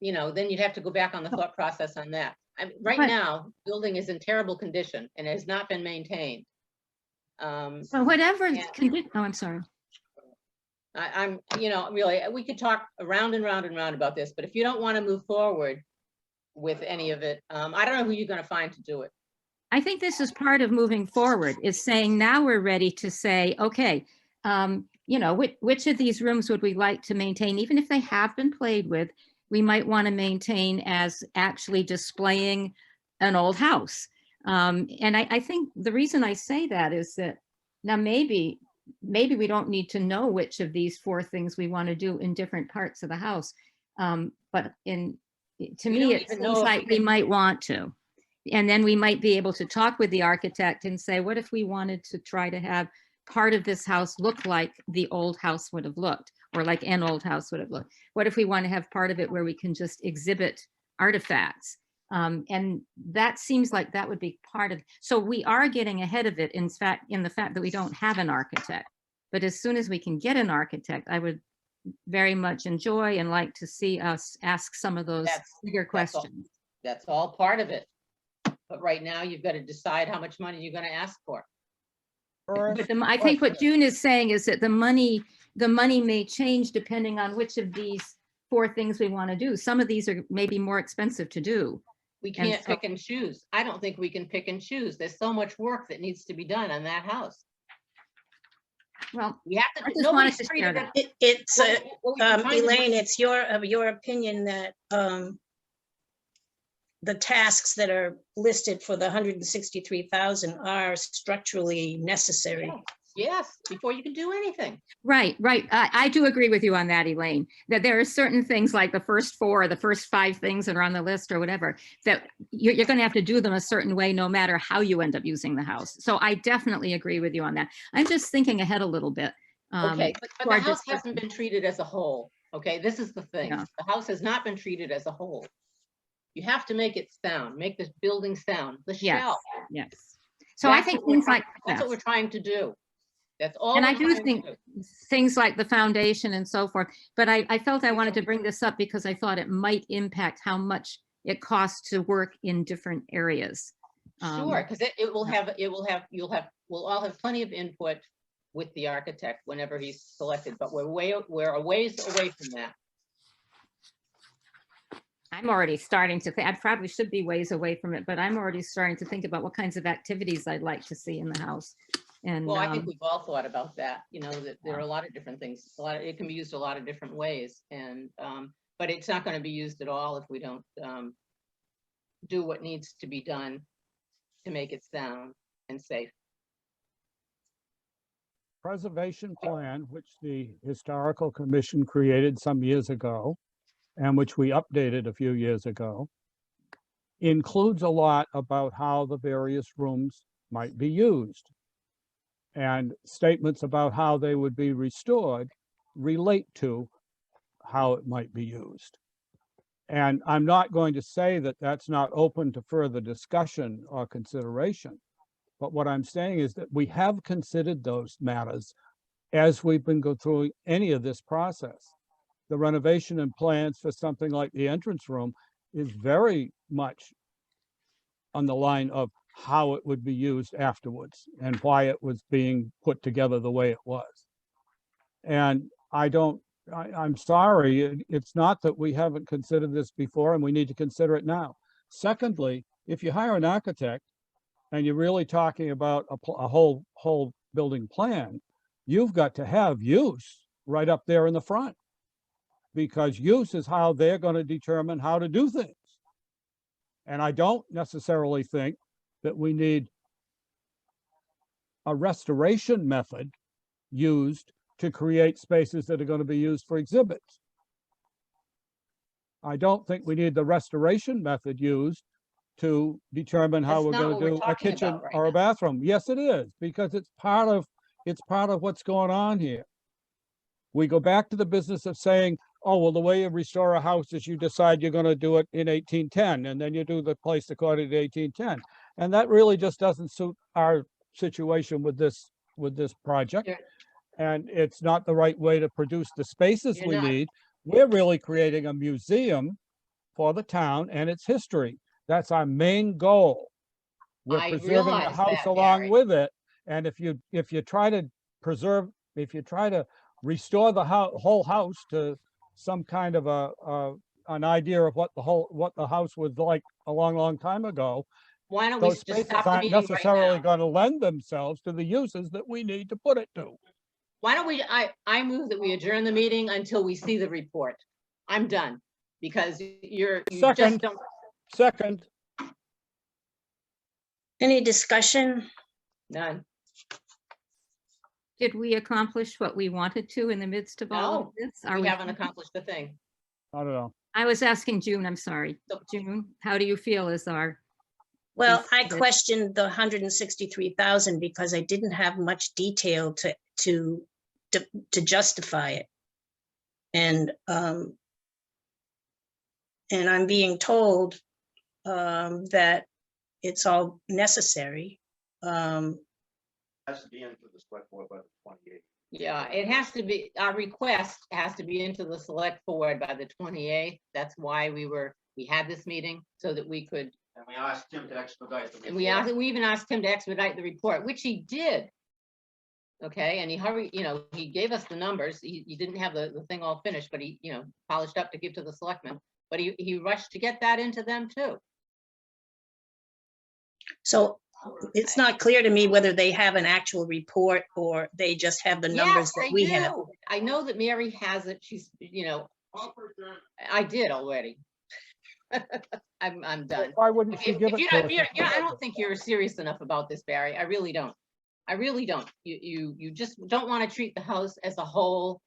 E: you know, then you'd have to go back on the thought process on that. I mean, right
B: But-
E: now, building is in terrible condition and has not been maintained.
B: So whatever,
E: Yeah.
B: oh, I'm sorry.
E: I'm, you know, really, we could talk around and round and round about this, but if you don't want to move forward with any of it, I don't know who you're going to find to do it.
B: I think this is part of moving forward, is saying now we're ready to say, okay, you know, which of these rooms would we like to maintain, even if they have been played with, we might want to maintain as actually displaying an old house. And I think the reason I say that is that now maybe we don't need to know which of these 4 things we want to do in different parts of the house. But to
E: We
B: me,
E: don't
B: it
E: even
B: seems
E: know if
B: like we might want to. And then we might be able to talk with the architect and say, what if we wanted to try to have part of this house look like the old house would have looked, or like an old house would have looked? What if we want to have part of it where we can just exhibit artifacts? And that seems like that would be part of, so we are getting ahead of it, in fact, in the fact that we don't have an architect. But as soon as we can get an architect, I would very much enjoy and like to see us ask some of those bigger
E: that's all.
B: questions.
E: That's all part of it. But right now, you've got to decide how much money you're going to ask for.
B: But I think what June is saying is that the money may change depending on which of these 4 things we want to do. Some of these are maybe more expensive to do.
E: We
B: And
E: can't
B: so-
E: pick and choose. I don't think we can pick and choose. There's so much work that needs to be done on that house.
B: Well,
E: We have
B: I
E: to,
B: just
E: nobody's
B: wanted to
E: treated
B: share
E: it.
B: that.
A: It's,
E: what we've been trying to do-
A: Elaine, it's your opinion that the tasks that are listed for the 163,000 are structurally necessary.
E: Yes, before you can do anything.
B: Right. I do agree with you on that, Elaine, that there are certain things like the first 4 or the first 5 things that are on the list or whatever, that you're going to have to do them a certain way, no matter how you end up using the house. So I definitely agree with you on that. I'm just thinking ahead a little bit.
E: Okay, but
B: to
E: the
B: our
E: house
B: discussion.
E: hasn't been treated as a whole. Okay, this is the thing.
B: Yeah.
E: The house has not been treated as a whole. You have to make it sound, make this building sound, the
B: Yes.
E: shell.
B: Yes. So I
E: That's
B: think
E: what we're
B: things
E: trying-
B: like
E: That's what
B: that.
E: we're trying to do. That's all.
B: And I
E: we're
B: do
E: trying to
B: think
E: do.
B: things like the foundation and so forth, but I felt I wanted to bring this up because I thought it might impact how much it costs to work in different areas.
E: Sure, because we'll all have plenty of input with the architect whenever he's selected, but we're a ways away from that.
B: I'm already starting to think, I probably should be ways away from it, but I'm already starting to think about what kinds of activities I'd like to see in the house. And
E: Well, I think we've all thought about that, you know, that there are a lot of different things, it can be used a lot of different ways, and, but it's not gonna be used at all if we don't, do what needs to be done to make it sound and safe.
C: Preservation plan, which the Historical Commission created some years ago, and which we updated a few years ago, includes a lot about how the various rooms might be used. And statements about how they would be restored relate to how it might be used. And I'm not going to say that that's not open to further discussion or consideration. But what I'm saying is that we have considered those matters as we've been going through any of this process. The renovation and plans for something like the entrance room is very much on the line of how it would be used afterwards and why it was being put together the way it was. And I'm sorry, it's not that we haven't considered this before and we need to consider it now. Secondly, if you hire an architect and you're really talking about a whole building plan, you've got to have use right up there in the front, because use is how they're going to determine how to do things. And I don't necessarily think that we need a restoration method used to create spaces that are going to be used for exhibits. I don't think we need the restoration method used to determine how
E: That's
C: we're
E: not
C: going
E: what
C: to
E: we're
C: do a
E: talking
C: kitchen
E: about right
C: or a
E: now.
C: bathroom. Yes, it is, because it's part of what's going on here. We go back to the business of saying, oh, well, the way you restore a house is you decide you're going to do it in 1810, and then you do the place according to 1810. And that really just doesn't suit our situation with this project.
E: Sure.
C: And it's not the right way to produce the spaces
E: You're
C: we
E: not.
C: need. We're really creating a museum for the town and its history. That's our main goal. We're
E: I
C: preserving the
E: realize
C: house
E: that,
C: along
E: Barry.
C: with it. And if you try to restore the whole house to some kind of an idea of what the house was like a long time ago,
E: Why don't we
C: those
E: just
C: spaces
E: stop the
C: aren't
E: meeting right
C: necessarily
E: now?
C: going to lend themselves to the uses that we need to put it to.
E: Why don't we, I move that we adjourn the meeting until we see the report. I'm done, because you just
C: Second.
E: don't,
C: Second,
A: Any discussion?
E: none.
B: did we accomplish what we wanted to in the midst of all of
E: No,
B: this? Are
E: We haven't accomplished a thing.
C: I don't know.
B: I was asking June, I'm sorry.
E: So-
B: June, how do you feel as our,
A: Well, I
B: Is it-
A: questioned the 163,000 because I didn't have much detail to justify it. And I'm being told that it's all necessary.
F: Has to be into the select board by the 28th.
E: Yeah, it has to be, our request has to be into the select board by the 28th. That's why we had this meeting, so that we could,
F: And we asked him to expedite the
E: and
F: report.
E: we even asked him to expedite the report, which he did. Okay, and he hurried, he gave us the numbers. He didn't have the thing all finished, but he, polished up to give to the selectmen. But he rushed to get that into them too.
A: So it's not clear to me whether they have an actual report or they just have the numbers
E: Yes,
A: that
E: they
A: we have.
E: do. I know that Mary has it. She's, I did already. I'm done.
C: Why wouldn't
E: If
C: she
E: if
C: give it
E: you
C: to
E: don't,
C: us?
E: I don't think you're serious enough about this, Barry. I really don't. I really don't. You just don't want to treat the house as a whole.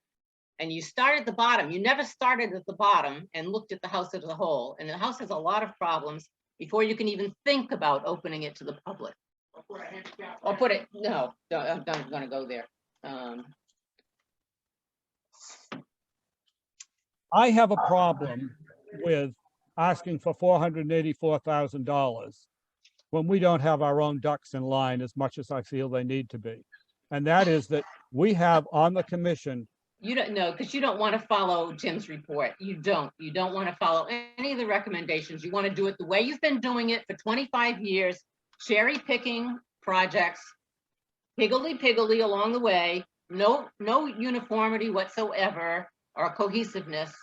E: And you start at the bottom. You never started at the bottom and looked at the house as a whole. And the house has a lot of problems before you can even think about opening it to the public. Or put it, no, I'm not gonna go there.
C: I have a problem with asking for $484,000 when we don't have our own ducks in line as much as I feel they need to be. And that is that we have on the commission,
E: You don't know, because you don't want to follow Tim's report. You don't want to follow any of the recommendations. You want to do it the way you've been doing it for 25 years. cherry picking projects, higgledy-piggledy along the way, no uniformity whatsoever or cohesiveness.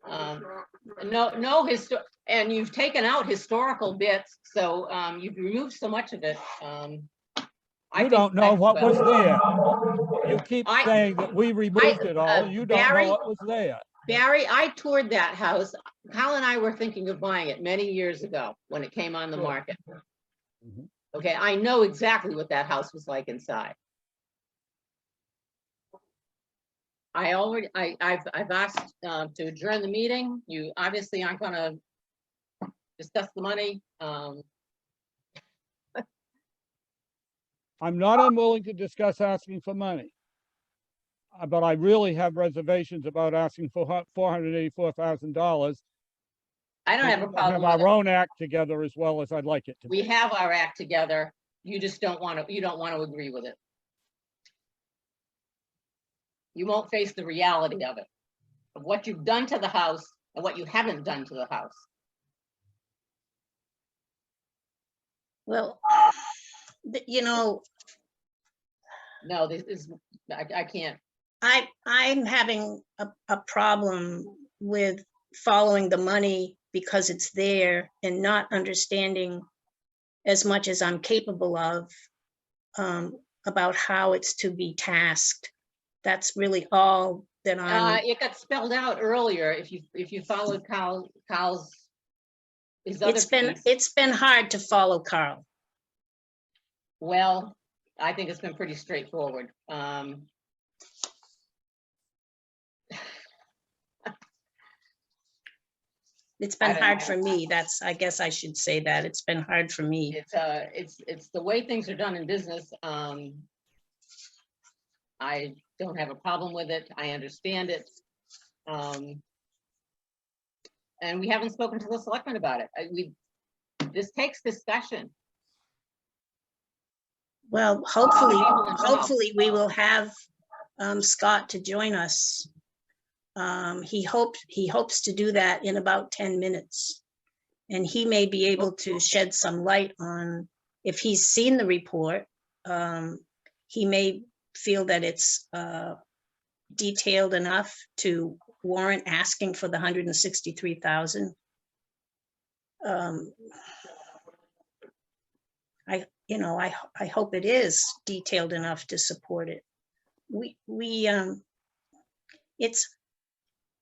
E: And you've taken out historical bits, so you've removed so much of it. I
C: You
E: think
C: don't know
E: that's
C: what was
E: well.
C: there. You keep
E: I-
C: saying that we removed it all. You don't know
E: Barry-
C: what was there.
E: Barry, I toured that house. Kyle and I were thinking of buying it many years ago when it came on the
C: Good.
E: market.
C: Mhm.
E: Okay, I know exactly what that house was like inside. I've asked to adjourn the meeting. You obviously aren't gonna discuss the money.
C: I'm not unwilling to discuss asking for money. But I really have reservations about asking for $484,000.
E: I don't have a
C: Have
E: problem with
C: our
E: it.
C: own act together as well as I'd like it to
E: We
C: be.
E: have our act together. You just don't want to, you don't want to agree with it. You won't face the reality of it, of what you've done to the house and what you haven't done to the house.
A: Well, you know,
E: No, this is, I can't.
A: I'm having a problem with following the money because it's there and not understanding as much as I'm capable of about how it's to be tasked. That's really all that I'm,
E: It got spelled out earlier. If you followed Kyle's, his other piece.
A: it's been hard to follow Carl.
E: Well, I think it's been pretty straightforward.
A: It's been
E: I don't
A: hard
E: know.
A: for me. That's, I guess I should say that. It's been hard for me.
E: It's the way things are done in business. I don't have a problem with it. I understand it. And we haven't spoken to the selectmen about it. This takes discussion.
A: Well, hopefully we will have Scott to join us. He hopes to do that in about 10 minutes. And he may be able to shed some light on, if he's seen the report, he may feel that it's detailed enough to warrant asking for the 163,000. I hope it is detailed enough to support it. It's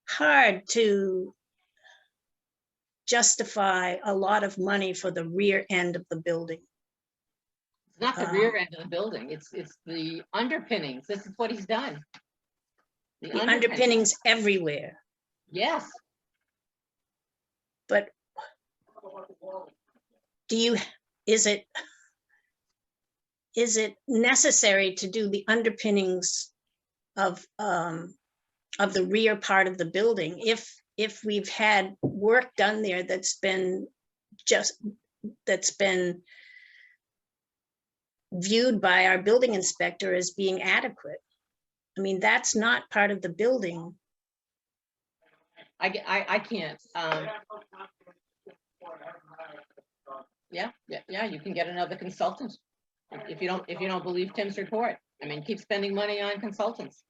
A: hard to justify a lot of money for the rear end of the building.
E: It's not the rear end of the building. It's the underpinnings. This is what he's done.
A: The underpinnings everywhere,
E: Yes.
A: but is it necessary to do the underpinnings of the rear part of the building if we've had work done there that's been viewed by our building inspector as being adequate? I mean, that's not part of the building.
E: I can't. Yeah, you can get another consultant. If you don't believe Tim's report. I mean, keep spending money on consultants.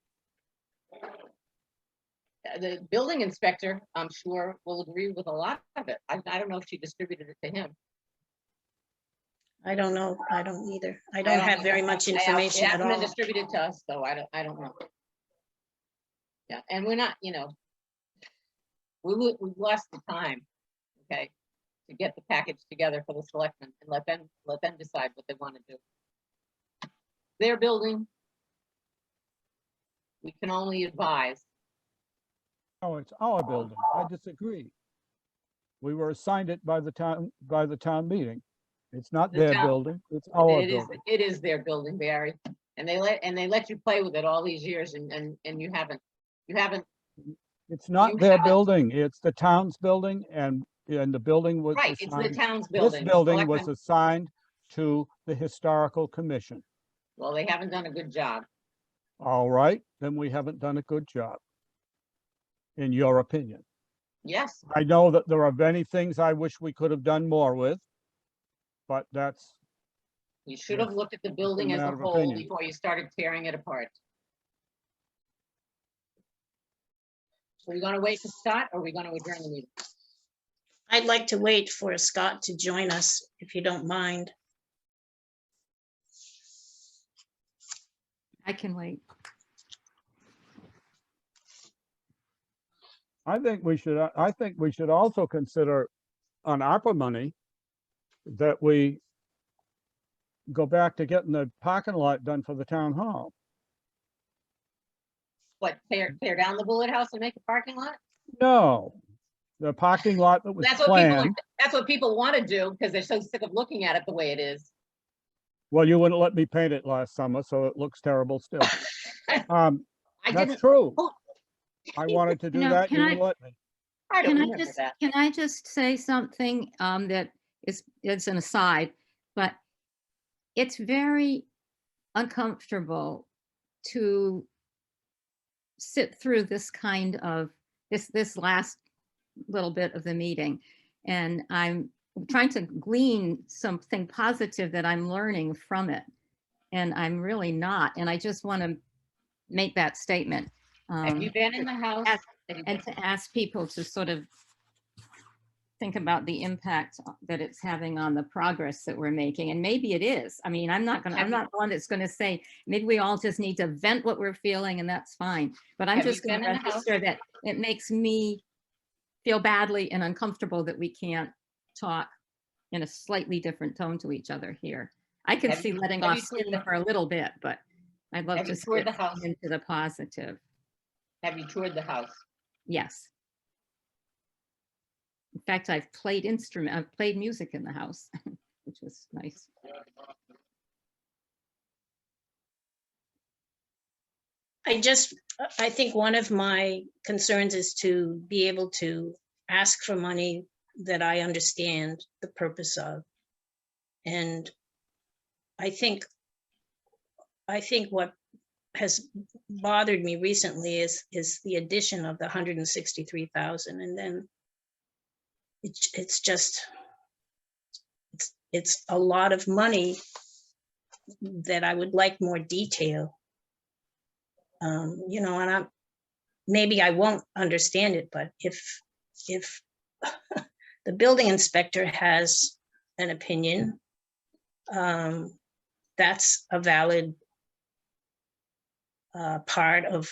E: The building inspector, I'm sure, will agree with a lot of it. I don't know if she distributed it to him.
A: I don't know. I don't either. I don't have very much information
E: It
A: at
E: hasn't been
A: all.
E: distributed to us, so I don't know. Yeah, and we're not, we've lost the time, okay, to get the package together for the selectmen and let them decide what they want to do. Their building, we can only advise.
C: Oh, it's our building. I disagree. We were assigned it by the town meeting. It's not
E: The
C: their
E: town-
C: building, it's our
E: It is,
C: building.
E: it is their building, Barry, and they let you play with it all these years, and you haven't.
C: It's not
E: you
C: their
E: haven't-
C: building, it's the town's building, and the building was
E: Right, it's the
C: assigned,
E: town's
C: this
E: building. The
C: building was
E: selectmen-
C: assigned to the Historical Commission.
E: Well, they haven't done a good job.
C: All right, then we haven't done a good job, in your opinion.
E: Yes,
C: I know that there are many things I wish we could have done more with, but that's
E: You should have looked at the building as a
C: matter of
E: whole
C: opinion.
E: before you started tearing it apart. So we gonna wait for Scott, or are we gonna adjourn the meeting?
A: I'd like to wait for Scott to join us, if you don't mind.
B: I can wait.
C: I think we should also consider on ARPA money that we go back to getting the parking lot done for the town hall.
E: What, tear down the Bullard House and make a parking lot?
C: No, the parking lot that was
E: That's what people,
C: planned.
E: that's what people want to do because they're so sick of looking at it the way it is.
C: Well, you wouldn't let me paint it last summer, so it looks terrible still.
E: I
C: That's
E: didn't,
C: true.
E: Oh.
C: I wanted to do
B: No,
C: that,
B: can
C: you
B: I-
C: wouldn't let me.
E: I don't
B: Can I
E: remember
B: just,
E: that.
B: can I just say something that is an aside, but it's very uncomfortable to sit through this kind of, this last little bit of the meeting. And I'm trying to glean something positive that I'm learning from it. And I'm really not. And I just want to make that statement.
E: Have you been in the house?
B: as-
E: Have you
B: And
E: been-
B: to ask people to sort of think about the impact that it's having on the progress that we're making. And maybe it is. I mean, I'm not the one that's gonna say, maybe we all just need to vent what we're feeling and that's fine. But I'm
E: Have you
B: just gonna
E: been in the house?
B: register that it makes me feel badly and uncomfortable that we can't talk in a slightly different tone to each other here. I can
E: Have
B: see
E: you-
B: letting
E: have
B: off
E: you toured
B: steam
E: the-
B: for a little bit, but I'd love
E: Have
B: to
E: you
B: see
E: toured
B: it
E: the house?
B: come into the positive.
E: Have you toured the house?
B: Yes. In fact, I've played music in the house, which was nice.
A: I think one of my concerns is to be able to ask for money that I understand the purpose of. And I think what has bothered me recently is the addition of the 163,000, and then it's just, it's a lot of money that I would like more detail. You know, and maybe I won't understand it, but if the building inspector has an opinion, that's a valid part of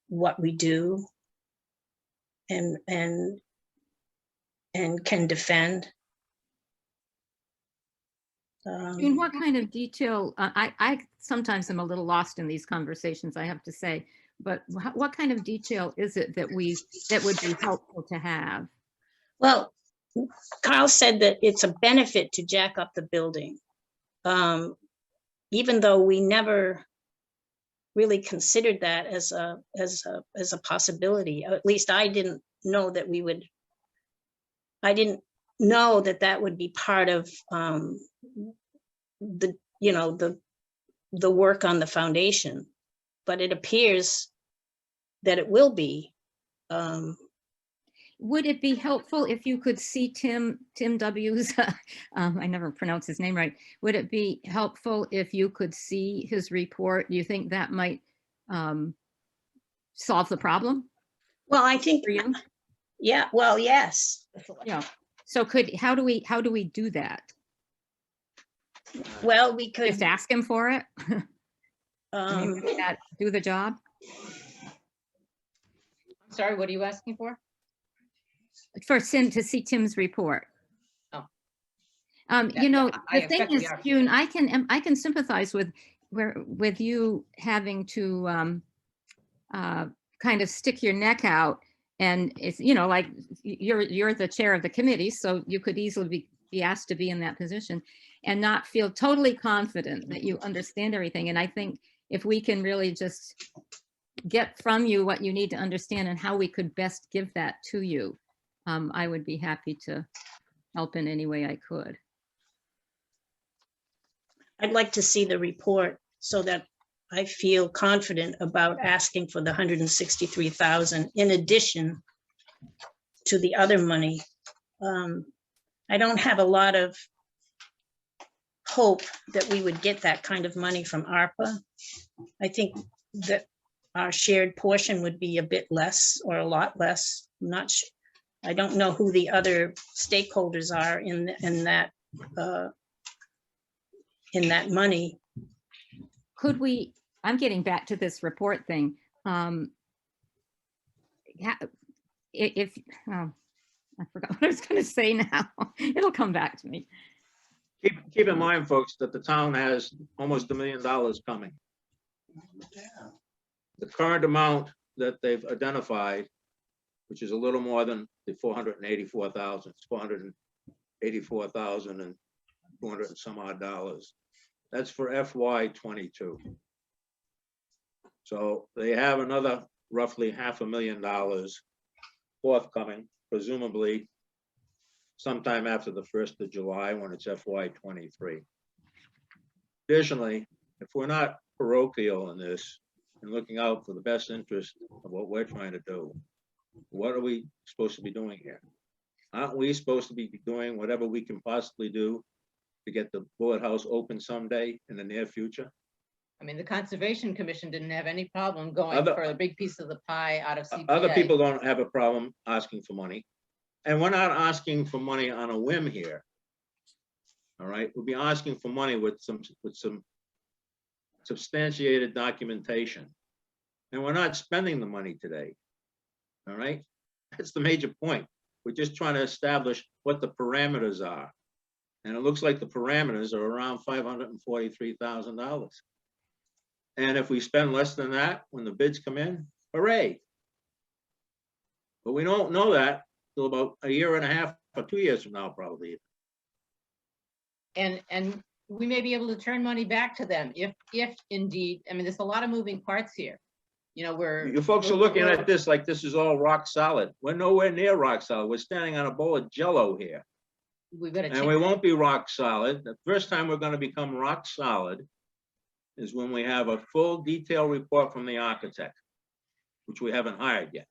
A: what we do and can defend.
B: June, what kind of detail, I sometimes am a little lost in these conversations, I have to say, but what kind of detail is it that would be helpful to have?
A: Well, Carl said that it's a benefit to jack up the building. Even though we never really considered that as a possibility, at least I didn't know that I didn't know that would be part of the work on the foundation, but it appears that it will be.
B: Would it be helpful if you could see Tim W's, I never pronounce his name right. Would it be helpful if you could see his report? Do you think that might solve the problem
A: Well, I think,
B: for you?
A: yeah, well, yes.
B: Yeah. So how do we do that?
A: Well, we could,
B: Just ask him for it? I mean, would that do the job?
E: I'm sorry, what are you asking for?
B: For Tim, to see Tim's report.
E: Oh.
B: You know,
E: I
B: the thing
E: expect we
B: is,
E: are.
B: June, I can sympathize with you having to kind of stick your neck out, and it's, you know, like you're the chair of the committee, so you could easily be asked to be in that position and not feel totally confident that you understand everything. And I think if we can really just get from you what you need to understand and how we could best give that to you, I would be happy to help in any way I could.
A: I'd like to see the report so that I feel confident about asking for the 163,000 in addition to the other money. I don't have a lot of hope that we would get that kind of money from ARPA. I think that our shared portion would be a bit less or a lot less. I'm not sure. I don't know who the other stakeholders are in that money.
B: Could we, I'm getting back to this report thing. If, oh, I forgot what I was going to say now. It'll come back to me.
D: Keep in mind, folks, that the town has almost $1 million coming. The current amount that they've identified, which is a little more than the 484,000, it's 484,000 and 200 and some odd dollars. That's for FY22. So they have another roughly $500,000 forthcoming, presumably sometime after the 1st of July when it's FY23. Additionally, if we're not parochial in this and looking out for the best interest of what we're trying to do, what are we supposed to be doing here? Aren't we supposed to be doing whatever we can possibly do to get the Bullard House open someday in the near future?
E: I mean, the Conservation Commission didn't have any problem going for a big piece of the pie out of CPA.
D: Other people don't have a problem asking for money. And we're not asking for money on a whim here. All right, we'll be asking for money with some substantiated documentation. And we're not spending the money today. All right, that's the major point. We're just trying to establish what the parameters are. And it looks like the parameters are around $543,000. And if we spend less than that when the bids come in, hooray. But we don't know that till about a year and a half or 2 years from now, probably.
E: And we may be able to turn money back to them if indeed, I mean, there's a lot of moving parts here. You know,
D: You folks are looking at this like this is all rock solid. We're nowhere near rock solid. We're standing on a bowl of Jello here.
E: We've got to
D: And we won't be rock solid. The first time we're going to become rock solid is when we have a full detailed report from the architect, which we haven't hired yet.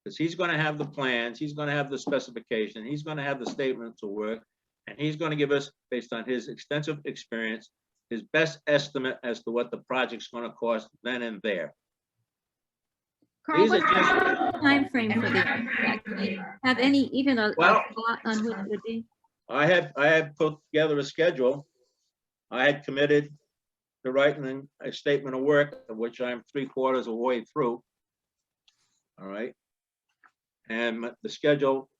D: Because he's going to have the plans, he's going to have the specification, he's going to have the statements of work, and he's going to give us, based on his extensive experience, his best estimate as to what the project's going to cost then and there.
B: Carl,
D: These are
B: what's
D: just-
B: the time frame for the architect? Do you have any, even a
D: Well-
B: thought on who it would be?
D: I had put together a schedule. I had committed to writing a statement of work, of which I'm 3/4 of the way through. All right. And the schedule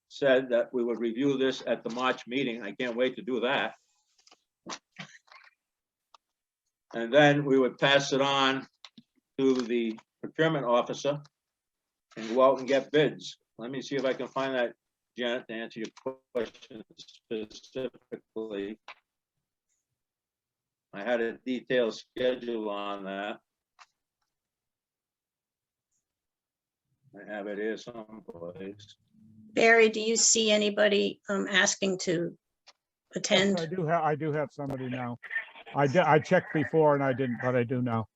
D: said that we would review this at the March meeting. I can't wait to do that. And then we would pass it on to the procurement officer and go out and get bids. Let me see if I can find that, Janet, to answer your question specifically. I had a detailed schedule on that. I have it here someplace.
A: Barry, do you see anybody asking to attend?
C: Yes, I do have somebody now. I checked before and I didn't, but I do now.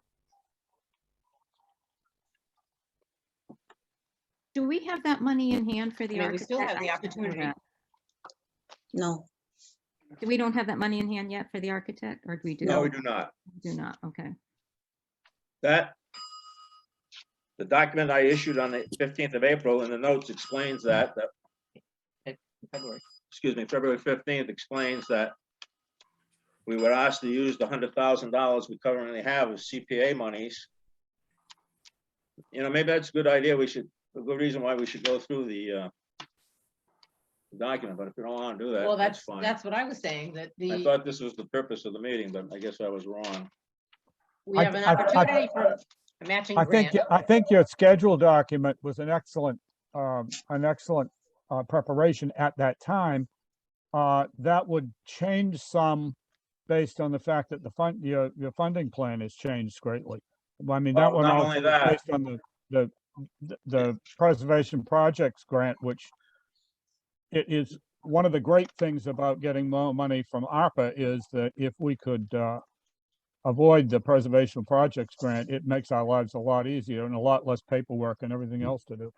B: Do we have that money in hand for the
E: I mean, we still
B: architect?
E: have the opportunity.
A: No.
B: We don't have that money in hand yet for the architect, or do we do?
D: No, we do not.
B: Do not, okay.
D: That, the document I issued on the 15th of April in the notes explains that,
E: February.
D: excuse me, February 15th explains that we were asked to use the $100,000 we currently have as CPA monies. You know, maybe that's a good idea. A good reason why we should go through the document, but if you don't want to do that,
E: Well,
D: that's fine.
E: that's what I was saying, that
D: I
E: the,
D: thought this was the purpose of the meeting, but I guess I was wrong.
E: we
C: I-
E: have an
C: I-
E: opportunity for a matching
C: I think,
E: grant.
C: I think your schedule document was an excellent preparation at that time. That would change some based on the fact that your funding plan has changed greatly. I mean, that
D: Well,
C: one
D: not
C: also
D: only
C: was
D: that.
C: based on the preservation projects grant, which it is one of the great things about getting more money from ARPA is that if we could avoid the preservation projects grant, it makes our lives a lot easier and a lot less paperwork and everything else to do.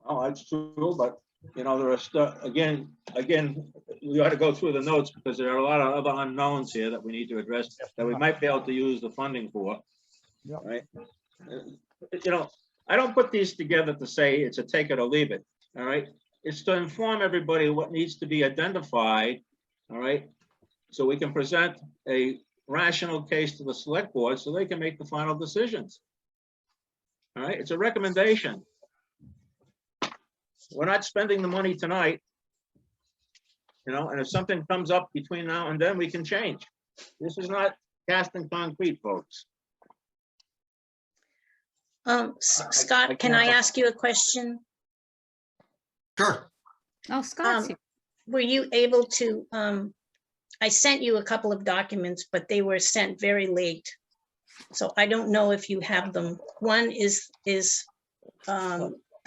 D: Oh, that's true, but you know, there are again, we ought to go through the notes because there are a lot of other unknowns here that we need to address that we might be able to use the funding for.
C: Yep.
D: Right? You know, I don't put these together to say it's a take it or leave it, all right? It's to inform everybody what needs to be identified, all right? So we can present a rational case to the select board so they can make the final decisions. All right, it's a recommendation. We're not spending the money tonight. You know, and if something comes up between now and then, we can change. This is not cast in concrete, folks.
A: Scott, can I ask you a question?
G: Sure.
B: Oh, Scott's here.
A: Were you able to, I sent you a couple of documents, but they were sent very late. So I don't know if you have them. One is the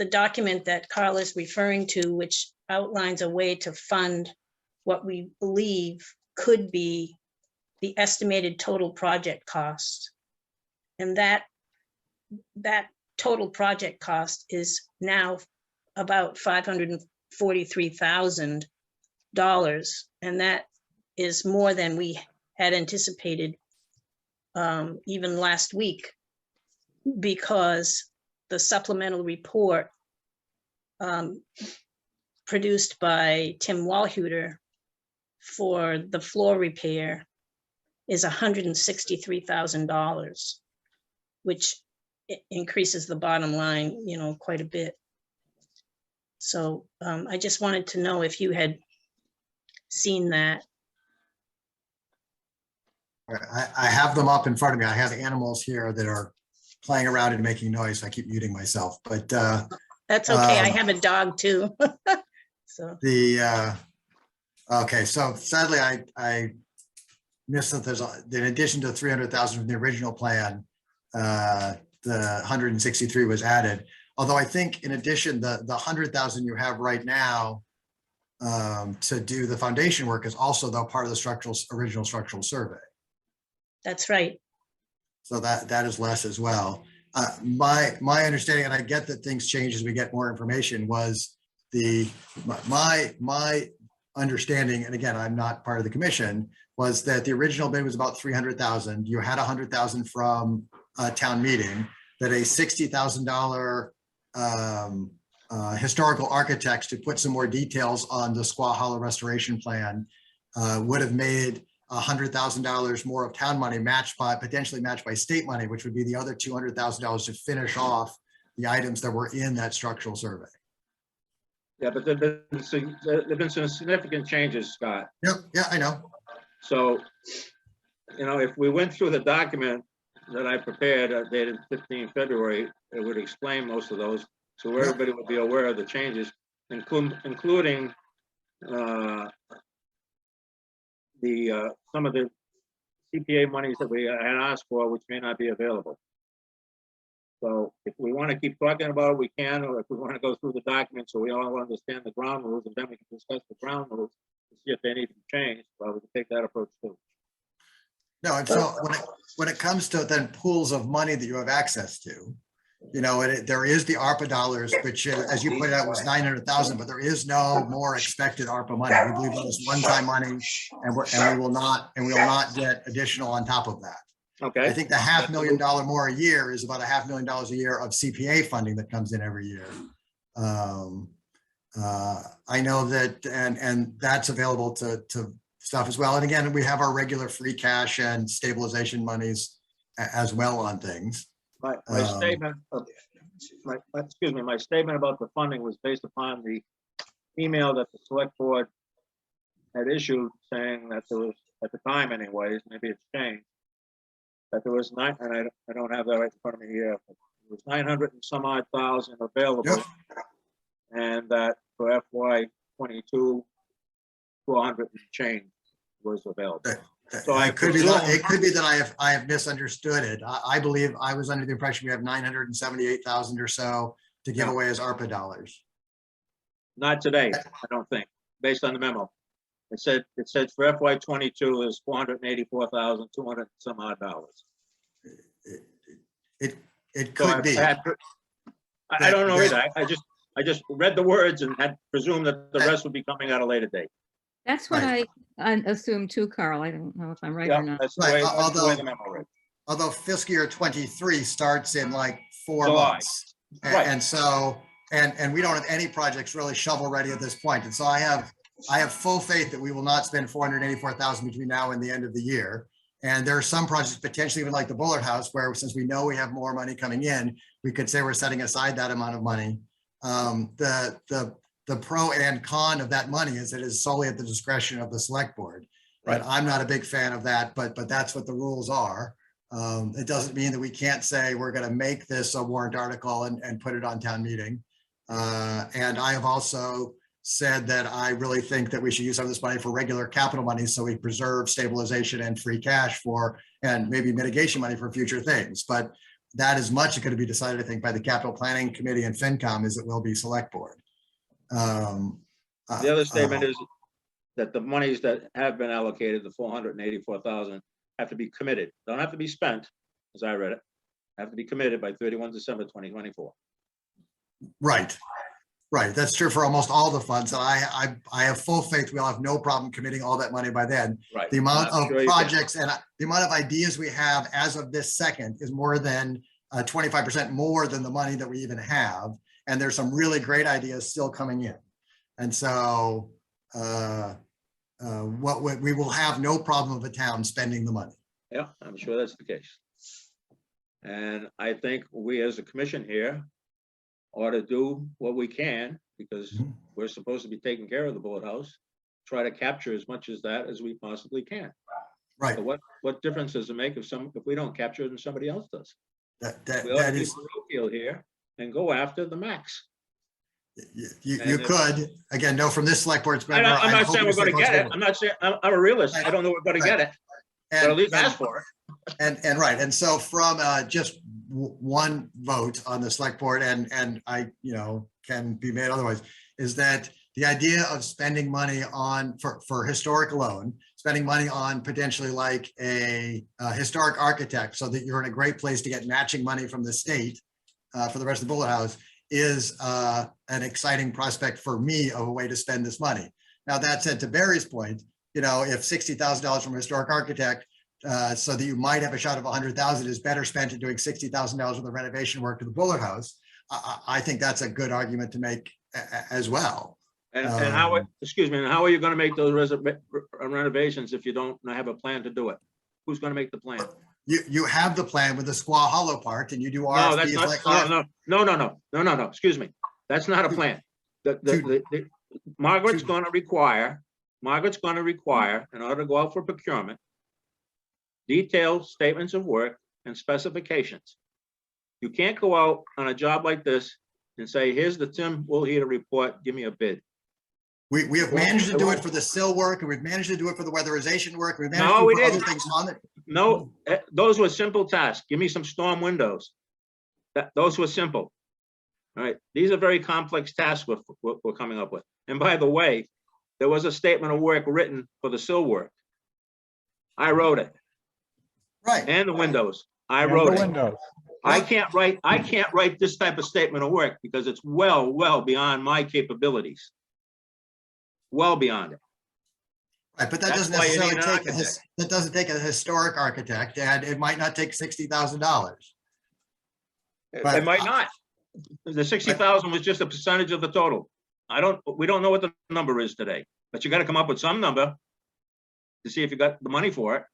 A: document that Carl is referring to, which outlines a way to fund what we believe could be the estimated total project cost. And that total project cost is now about $543,000. And that is more than we had anticipated even last week, because the supplemental report produced by Tim Walhuter for the floor repair is $163,000, which increases the bottom line, you know, quite a bit. So I just wanted to know if you had seen that.
G: I have them up in front of me. I have animals here that are playing around and making noise. I keep muting myself, but
A: That's okay. I have a dog too. So
G: okay. So sadly, I missed that there's, in addition to 300,000 from the original plan, the 163 was added. Although I think in addition, the 100,000 you have right now to do the foundation work is also though part of the original structural survey.
A: that's right.
G: So that is less as well. My understanding, and I get that things change as we get more information, was my understanding, and again, I'm not part of the commission, was that the original bid was about 300,000. You had 100,000 from town meeting, that a $60,000 historical architects to put some more details on the Squaw Hollow restoration plan would have made $100,000 more of town money potentially matched by state money, which would be the other $200,000 to finish off the items that were in that structural survey.
D: Yeah, but there've been some significant changes, Scott.
G: Yep. Yeah, I know.
D: So, you know, if we went through the document that I prepared dated 15 February, it would explain most of those. So everybody would be aware of the changes, including some of the CPA monies that we had asked for, which may not be available. So if we want to keep talking about it, we can, or if we want to go through the document so we all understand the ground rules, and then we can discuss the ground rules to see if they need to be changed, well, we can take that approach too.
G: No, and so when it comes to then pools of money that you have access to, you know, there is the ARPA dollars, which, as you pointed out, was 900,000, but there is no more expected ARPA money. We believe that is one-time money, and we will not get additional on top of that.
D: Okay.
G: I think the $500,000 more a year is about $500,000 a year of CPA funding that comes in every year. I know that, and that's available to stuff as well. And again, we have our regular free cash and stabilization monies as well on things.
D: My statement about the funding was based upon the email that the select board had issued saying that there was, at the time anyways, maybe it's changed, that there was and I don't have that right in front of me here, but there was 900 and some odd thousand available.
G: Yep.
D: And that for FY22, 400 and change was available. So
G: it could be that I have misunderstood it. I believe I was under the impression we have 978,000 or so to give away as ARPA dollars.
D: Not today, I don't think, based on the memo. It said for FY22 there's 484,200 some odd dollars.
G: It could be.
D: I don't know either. I just read the words and had presumed that the rest would be coming at a later date.
B: That's what
G: Right.
B: I assumed too, Carl. I don't know if I'm right
D: Yeah,
B: or not.
D: that's the
G: Right,
D: way, that's the way
G: although-
D: the memo read.
G: Although fiscal year 23 starts in like 4
D: July.
G: months.
D: Right.
G: And so, and we don't have any projects really shovel ready at this point. And so I have full faith that we will not spend 484,000 between now and the end of the year. And there are some projects potentially even like the Bullard House, where since we know we have more money coming in, we could say we're setting aside that amount of money. The pro and con of that money is it is solely at the discretion of the select board.
D: Right.
G: And I'm not a big fan of that, but that's what the rules are. It doesn't mean that we can't say we're going to make this a warrant article and put it on town meeting. And I have also said that I really think that we should use some of this money for regular capital money, so we preserve stabilization and free cash for, and maybe mitigation money for future things. But that is much going to be decided, I think, by the capital planning committee and FinCom, as it will be select board.
D: The other statement is that the monies that have been allocated, the 484,000, have to be committed. Don't have to be spent, as I read it. Have to be committed by 31 December 2024.
G: Right. Right. That's true for almost all the funds. And I have full faith we'll have no problem committing all that money by then.
D: Right.
G: The amount
D: I'm
G: of
D: sure you can.
G: projects and the amount of ideas we have as of this second is more than 25% more than the money that we even have. And there's some really great ideas still coming in. And so we will have no problem of a town spending the money.
D: Yeah, I'm sure that's the case. And I think we as a commission here ought to do what we can, because
G: Mhm.
D: we're supposed to be taking care of the Bullard House, try to capture as much as that as we possibly can.
G: Right.
D: So what difference does it make if we don't capture it and somebody else does? We ought to
G: That
D: be
G: is,
D: parochial here and go after the max.
G: you
D: And if-
G: could, again, no, from this select board's.
D: I'm not saying we're gonna get it. I'm not saying, I'm a realist. I don't know we're gonna get it, but at least ask for it.
G: And right, and so from just one vote on the select board, and I, can be made otherwise, is that the idea of spending money on, for historic alone, spending money on potentially like a historic architect, so that you're in a great place to get matching money from the state for the rest of the Bullard House, is an exciting prospect for me of a way to spend this money. Now, that said, to Barry's point, if $60,000 from a historic architect, so that you might have a shot of 100,000 is better spent in doing $60,000 worth of renovation work to the Bullard House, I think that's a good argument to make as well.
D: And how, excuse me, and how are you gonna make those renovations if you don't have a plan to do it? Who's gonna make the plan?
G: You have the plan with the Squaw Hollow part, and you do
D: No, that's
G: RFPs
D: not,
G: like.
D: no, excuse me. That's not a plan. Margaret's gonna require, in order to go out for procurement, detailed statements of work and specifications. You can't go out on a job like this and say, here's the Tim Woolheater report, give me a bid.
G: We have managed to do it for the sill work, and we've managed to do it for the weatherization work. We've managed
D: No,
G: to
D: we
G: do it for other
D: didn't.
G: things on it.
D: No, those were simple tasks. Give me some storm windows. Those were simple. All right, these are very complex tasks we're coming up with. And by the way, there was a statement of work written for the sill work. I wrote it.
G: Right.
D: And the windows. I
C: And the
D: wrote it.
C: windows.
D: I can't write this type of statement of work because it's well beyond my capabilities. Well beyond it.
G: Right, but that
D: That's
G: doesn't
D: why you
G: necessarily
D: need an
G: take
D: architect.
G: that doesn't take a historic architect, and it might not take $60,000. But-
D: It might not. The 60,000 was just a percentage of the total. We don't know what the number is today, but you got to come up with some number to see if you got the money for it.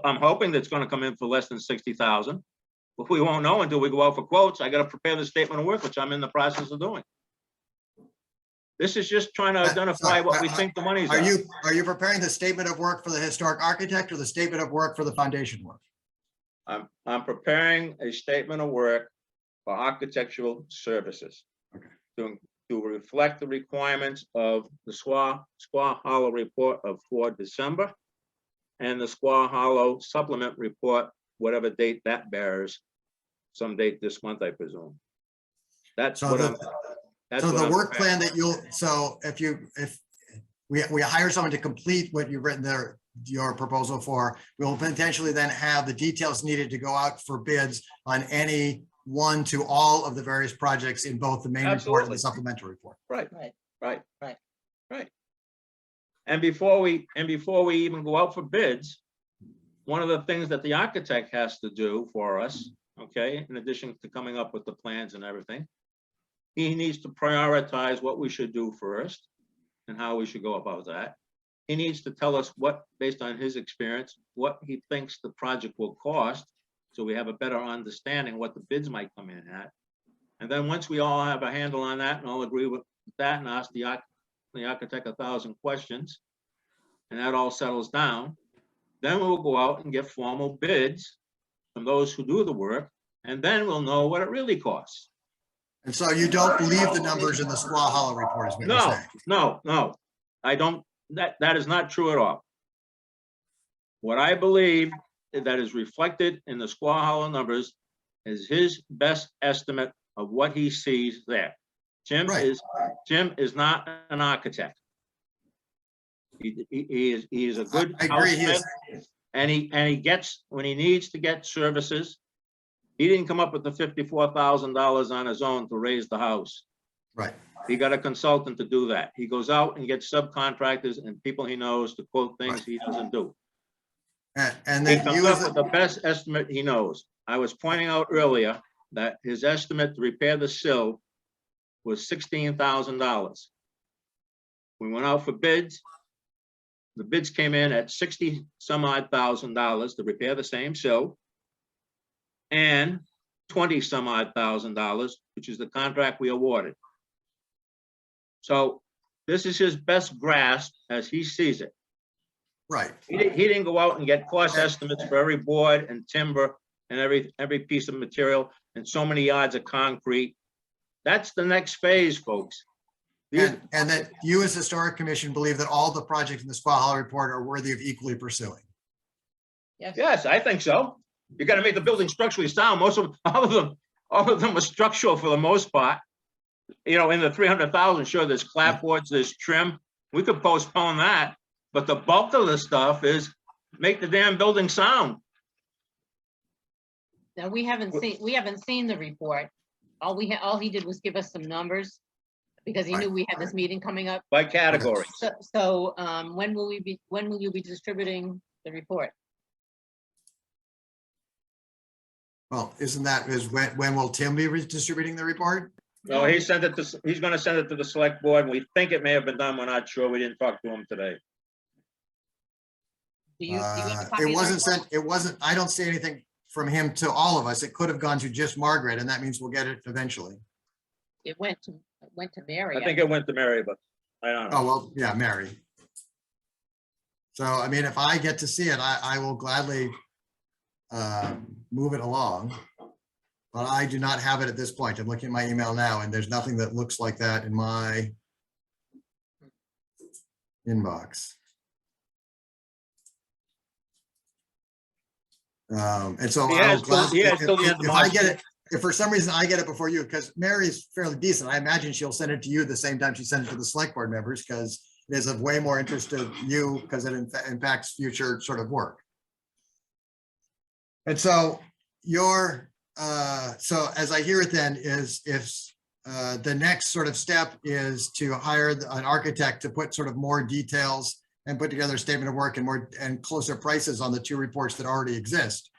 D: I'm hoping that's going to come in for less than 60,000, but we won't know until we go out for quotes. I got to prepare the statement of work, which I'm in the process of doing. This is just trying to identify what we think the money's
G: Are
D: are.
G: you preparing the statement of work for the historic architect or the statement of work for the foundation work?
D: I'm preparing a statement of work for architectural services.
G: Okay.
D: To reflect the requirements of the Squaw Hollow report of 4 December and the Squaw Hollow supplement report, whatever date that bears, some date this month, I presume. That's
G: So
D: what
G: the-
D: I'm. That's
G: So
D: what
G: the
D: I'm
G: work
D: preparing.
G: plan that if we hire someone to complete what you've written there, your proposal for, we'll potentially then have the details needed to go out for bids on any one to all of the various projects in both the main report and
D: Absolutely.
G: the supplemental report.
D: Right,
E: Right.
D: right.
E: Right.
D: Right.
H: And before we even go out for bids, one of the things that the architect has to do for us, okay, in addition to coming up with the plans and everything, he needs to prioritize what we should do first and how we should go about that. He needs to tell us what, based on his experience, what he thinks the project will cost, so we have a better understanding what the bids might come in at. And then once we all have a handle on that and all agree with that and ask the architect 1,000 questions, and that all settles down, then we'll go out and get formal bids from those who do the work, and then we'll know what it really costs.
G: And so you don't believe the numbers in the Squaw Hollow report is what you're
H: No,
G: saying?
H: no, I don't, that is not true at all. What I believe that is reflected in the Squaw Hollow numbers is his best estimate of what he sees there. Jim is not an architect. He is a good
G: I agree, he
H: housemate,
G: is.
H: and he gets, when he needs to get services, he didn't come up with the $54,000 on his own to raise the house.
G: Right.
H: He got a consultant to do that. He goes out and gets subcontractors and people he knows to quote things he doesn't do.
G: And
H: He
G: then
H: comes
G: you
H: up
G: as,
H: with the best estimate he knows. I was pointing out earlier that his estimate to repair the sill was $16,000. We went out for bids. The bids came in at 60 some odd $1,000 to repair the same sill, and 20 some odd $1,000, which is the contract we awarded. So this is his best grasp as he sees it.
G: right.
H: He didn't go out and get cost estimates for every board and timber and every piece of material and so many yards of concrete. That's the next phase, folks.
G: And that you as Historic Commission believe that all the projects in the Squaw Hollow report are worthy of equally pursuing?
H: Yes, I think so. You got to make the building structurally sound. All of them are structural for the most part. You know, in the 300,000, sure, there's clapboards, there's trim. We could postpone that, but the bulk of the stuff is make the damn building sound.
E: Now, we haven't seen the report. All he did was give us some numbers because he knew we had this meeting coming up.
H: By category.
E: So when will you be distributing the report?
G: Well, when will Tim be distributing the report?
H: No, he's going to send it to the select board. We think it may have been done. We're not sure. We didn't talk to him today.
E: Do you have a copy of
G: It
E: the
G: wasn't
E: report?
G: sent, I don't see anything from him to all of us. It could have gone to just Margaret, and that means we'll get it eventually.
E: It went to Mary.
H: I think it went to Mary, but I don't know.
G: Oh, well, yeah, Mary. So, I mean, if I get to see it, I will gladly move it along. But I do not have it at this point. I'm looking at my email now, and there's nothing that looks like that in my inbox. And so I will gladly, if I get it, if for some reason I get it before you, because Mary is fairly decent, I imagine she'll send it to you at the same time she sent it to the select board members, because it is of way more interest to you because it impacts future sort of work. And so so as I hear it then is if the next sort of step is to hire an architect to put sort of more details and put together a statement of work and closer prices on the two reports that already exist.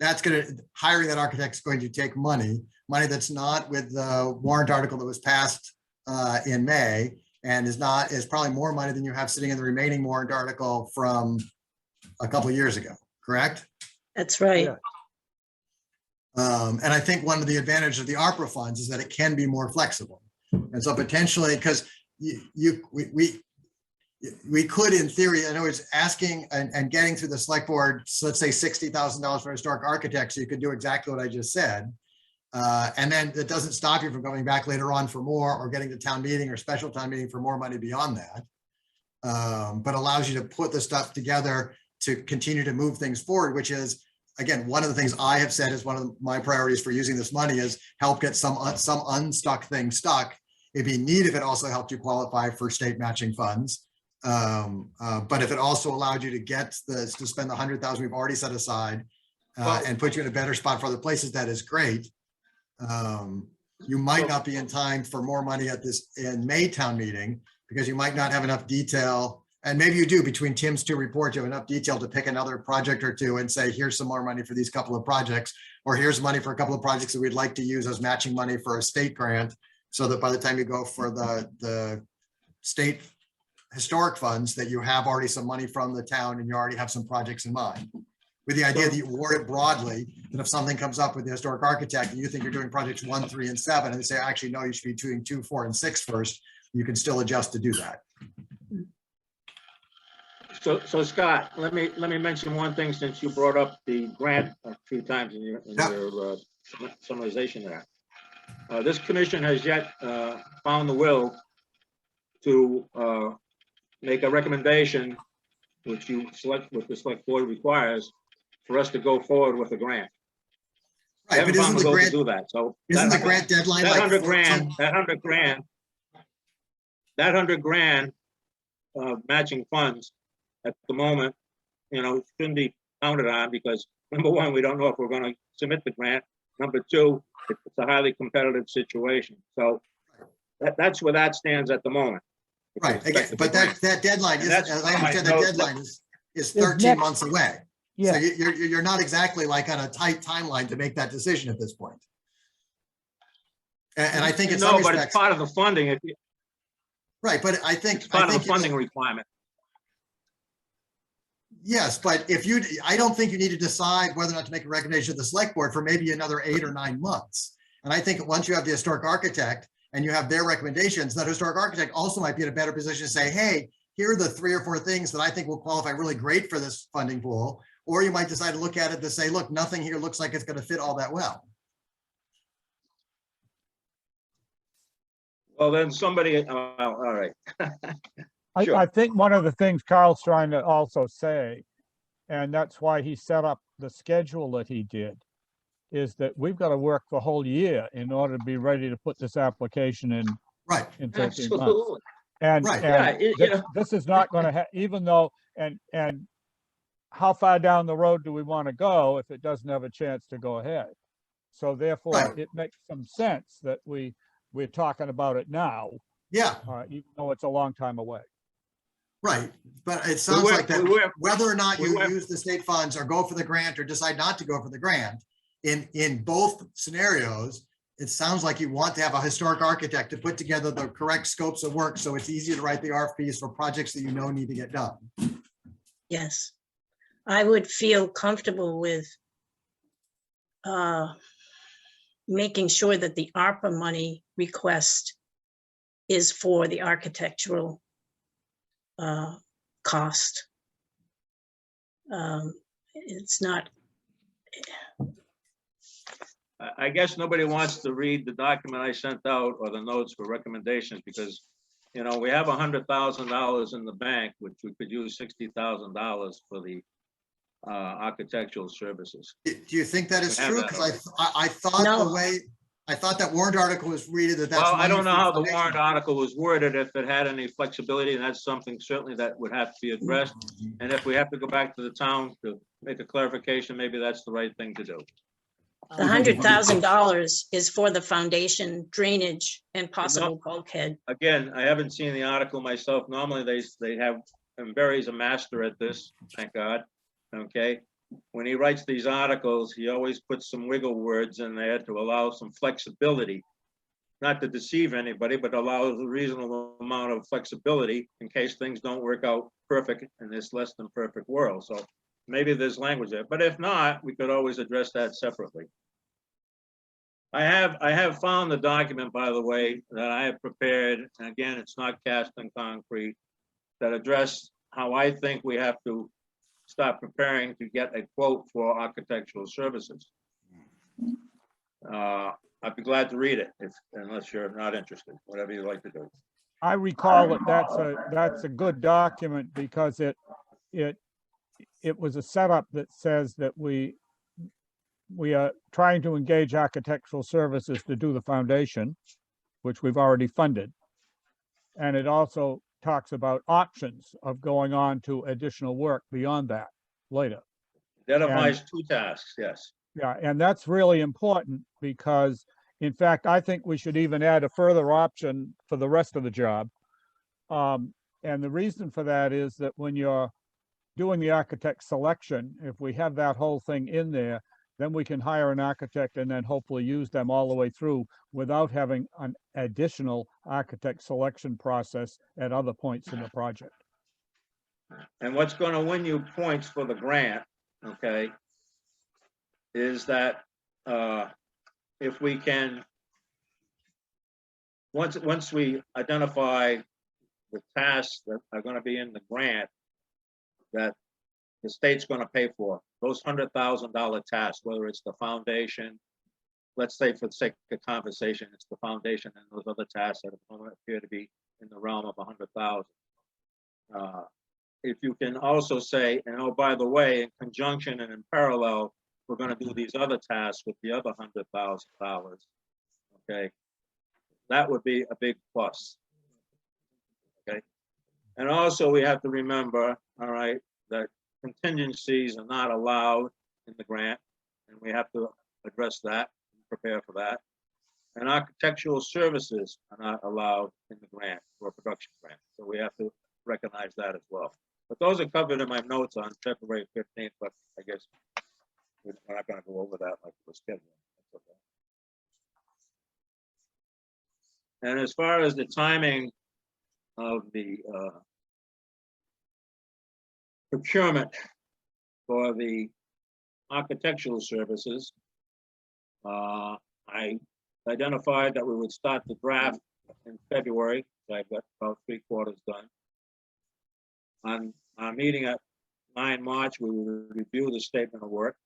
G: Hiring that architect is going to take money that's not with the warrant article that was passed in May, and is probably more money than you have sitting in the remaining warrant article from a couple of years ago, correct?
A: That's right.
C: Yeah.
G: And I think one of the advantages of the Arpa funds is that it can be more flexible. And so potentially, because we could, in theory, in other words, asking and getting through the select board, so let's say $60,000 for historic architects, so you could do exactly what I just said. And then it doesn't stop you from going back later on for more, or getting to town meeting or special town meeting for more money beyond that. But allows you to put the stuff together to continue to move things forward, which is, again, one of the things I have said is one of my priorities for using this money is help get some unstuck things stuck. It'd be neat if it also helped you qualify for state matching funds. But if it also allowed you to spend the 100,000 we've already set aside and put you in a better spot for other places, that is great. You might not be in time for more money in May town meeting, because you might not have enough detail. And maybe you do, between Tim's two reports, you have enough detail to pick another project or two and say, here's some more money for these couple of projects, or here's money for a couple of projects that we'd like to use as matching money for a state grant. So that by the time you go for the state historic funds, that you have already some money from the town and you already have some projects in mind. With the idea that you word it broadly, that if something comes up with the historic architect and you think you're doing projects 1, 3, and 7, and they say, actually, no, you should be doing 2, 4, and 6 first, you can still adjust to do that.
H: So Scott, let me mention one thing, since you brought up the grant a few times in your summarization there. This commission has yet found the will to make a recommendation, which the select board requires, for us to go forward with a grant.
G: Right, but isn't the grant,
H: do that? So
G: isn't the grant deadline
H: that
G: like
H: 100 grand, that 100 grand matching funds at the moment, you know, shouldn't be counted on, because number one, we don't know if we're going to submit the grant. Number two, it's a highly competitive situation. So that's where that stands at the moment.
G: Right, again, but that deadline is, as I understand, the deadline is 13
C: next-
G: months away.
C: Yeah.
G: So you're not exactly like on a tight timeline to make that decision at this point. And I think in some
H: No, but it's
G: respects,
H: part of the funding.
G: right, but I think,
H: It's part of the
G: you know,
H: funding requirement.
G: yes, but I don't think you need to decide whether or not to make a recommendation to the select board for maybe another 8 or 9 months. And I think once you have the historic architect and you have their recommendations, that historic architect also might be in a better position to say, hey, here are the 3 or 4 things that I think will qualify really great for this funding pool. Or you might decide to look at it to say, look, nothing here looks like it's going to fit all that well.
H: Well, then somebody, all right. Sure.
C: I think one of the things Carl's trying to also say, and that's why he set up the schedule that he did, is that we've got to work the whole year in order to be ready to put this application in.
G: Right.
C: In 13 months.
H: Absolutely.
C: And,
G: Right.
C: and
H: Yeah,
C: this, this is not going to have, even though, and how far down the road do we want to go if it doesn't have a chance to go ahead? So therefore,
G: Right.
C: it makes some sense that we're talking about it now,
G: Yeah,
C: even though it's a long time away.
G: right. But it sounds
H: were-
G: like that
H: we were-
G: whether or not
H: we
G: you
H: were-
G: use the state funds or go for the grant or decide not to go for the grant, in both scenarios, it sounds like you want to have a historic architect to put together the correct scopes of work so it's easy to write the RFPs for projects that you know need to get done.
A: Yes. I would feel comfortable with making sure that the ARPA money request is for the architectural cost. It's not,
H: I guess nobody wants to read the document I sent out or the notes for recommendations, because, you know, we have $100,000 in the bank, which we could use $60,000 for the architectural services.
G: Do you think that is
H: We have
G: true?
H: that
G: Because I thought
A: No.
G: the way, I thought that warrant article was readed that that's.
H: Well, I
G: money
H: don't know
G: for
H: how the
G: foundation.
H: warrant article was worded, if it had any flexibility, and that's something certainly that would have to be addressed. And if we have to go back to the town to make a clarification, maybe that's the right thing to do.
A: the $100,000 is for the foundation drainage and possible bulkhead.
H: Again, I haven't seen the article myself. Normally, they have, and Barry's a master at this, thank God, okay? When he writes these articles, he always puts some wiggle words in there to allow some flexibility. Not to deceive anybody, but allows a reasonable amount of flexibility in case things don't work out perfect in this less than perfect world. So maybe there's language there, but if not, we could always address that separately. I have found the document, by the way, that I have prepared, and again, it's not cast in concrete, that address how I think we have to start preparing to get a quote for architectural services. I'd be glad to read it, unless you're not interested, whatever you like to do.
C: I recall that that's a good document because it was a setup that says that we are trying to engage architectural services to do the foundation, which we've already funded. And it also talks about options of going on to additional work beyond that later.
H: Identifies 2 tasks, yes.
C: Yeah, and that's really important because, in fact, I think we should even add a further option for the rest of the job And the reason for that is that when you're doing the architect selection, if we have that whole thing in there, then we can hire an architect and then hopefully use them all the way through without having an additional architect selection process at other points in the project.
H: And what's going to win you points for the grant, okay, is that if we can, once we identify the tasks that are going to be in the grant that the state's going to pay for, those $100,000 tasks, whether it's the foundation, let's say for the sake of conversation, it's the foundation and those other tasks that appear to be in the realm of 100,000. If you can also say, and oh, by the way, in conjunction and in parallel, we're going to do these other tasks with the other $100,000. Okay, that would be a big plus. Okay, and also we have to remember, all right, that contingencies are not allowed in the grant, and we have to address that and prepare for that. And architectural services are not allowed in the grant for a production grant, so we have to recognize that as well. But those are covered in my notes on February 15th, but I guess we're not going to go over that like we're scheduling. That's okay. And as far as the timing of the procurement for the architectural services, I identified that we would start the draft in February. So I've got about 3/4 done. On our meeting at 9 March, we will review the statement of work.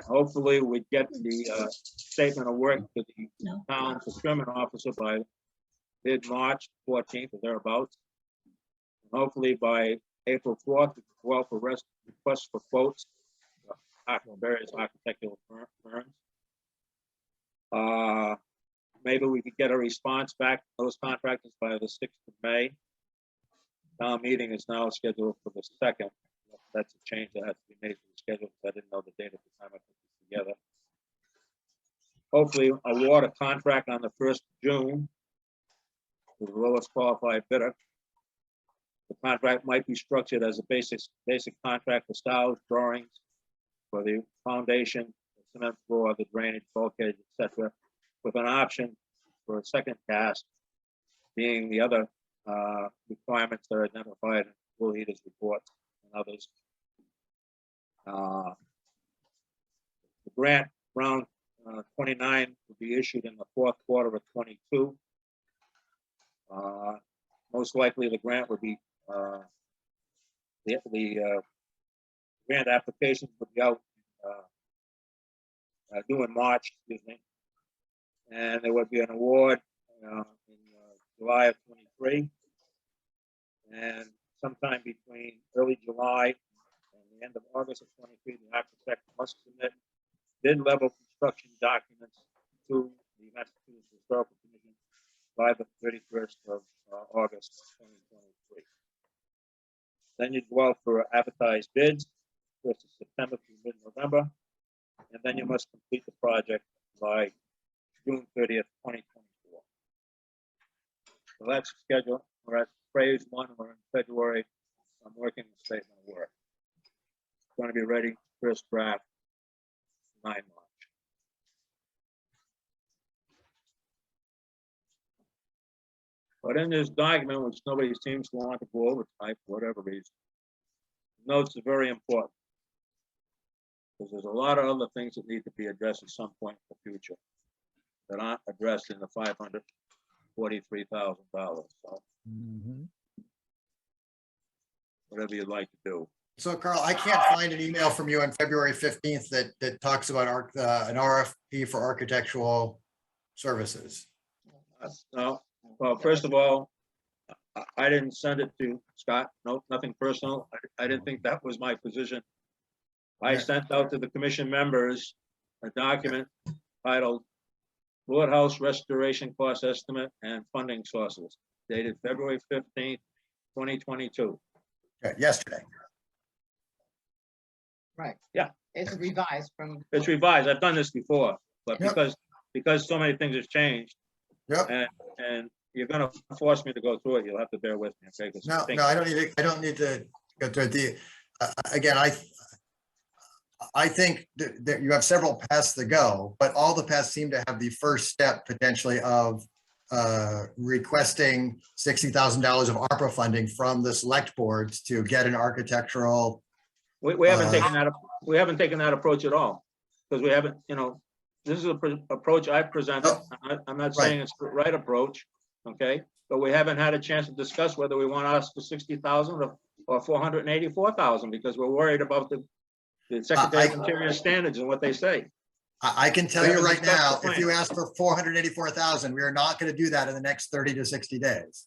H: Hopefully we get the statement of work to the town procurement officer by mid-March 14th or thereabouts. And hopefully by April 4th, we can go out for requests for quotes from various architectural firms. Maybe we could get a response back to those contractors by the 6th of May. Town meeting is now scheduled for the 2nd. That's a change that has to be made to the schedule because I didn't know the date at the time I put this together. Hopefully award a contract on the 1st of June to the lowest qualified bidder. The contract might be structured as a basic contract for styles, drawings for the foundation, the cement floor, the drainage, bulkhead, etc., with an option for a second cast being the other requirements that are identified in Bullard's report and others. The grant round 29 will be issued in the 4th quarter of 22. Most likely the grant would be the grant applications would be out due in March, excuse me, and there would be an award in July of 23, and sometime between early July and the end of August of 23, the architect must submit bid-level construction documents to the Massachusetts Historical Commission by the 31st of August 2023. Then you go out for advertised bids, 1st of September through mid-November, and then you must complete the project by June 30th, 2024. So that's the schedule. We're at phase 1. We're in February. I'm working the statement of work. It's going to be ready first draft 9 March. But in this document, which nobody seems to want to go over tonight for whatever reason, notes are very important. Because there's a lot of other things that need to be addressed at some point in the future that aren't addressed in the $543,000. So whatever you'd like to do.
G: So Carl, I can't find an email from you on February 15th that talks about an RFP for architectural services.
H: No, well, first of all, I didn't send it to Scott. No, nothing personal. I didn't think that was my position. I sent out to the commission members a document titled Bullard House Restoration Cost Estimate and Funding Sources, dated February 15th, 2022.
G: Okay, yesterday.
E: Right.
H: Yeah.
E: It's revised from.
H: It's revised. I've done this before, but
G: Yep.
H: because so many things have changed,
G: Yep.
H: and you're gonna force me to go through it, you'll have to bear with me, okay? 'Cause
G: No,
H: think-
G: no, I don't need to go through it. Again, I think that you have several paths to go, but all the paths seem to have the first step potentially of requesting $60,000 of ARPA funding from the select boards to get an architectural.
H: We haven't taken that, we haven't taken that approach at all, because we haven't, this is an approach I presented.
G: Oh,
H: I'm not saying it's the right approach, okay? But we haven't had a chance to discuss whether we want to ask for 60,000 or 484,000, because we're worried about the Secretary of Interior standards and what they say.
G: I can tell
H: We
G: you
H: haven't
G: right
H: discussed
G: now,
H: the
G: if you
H: plan.
G: ask for 484,000, we are not going to do that in the next 30 to 60 days.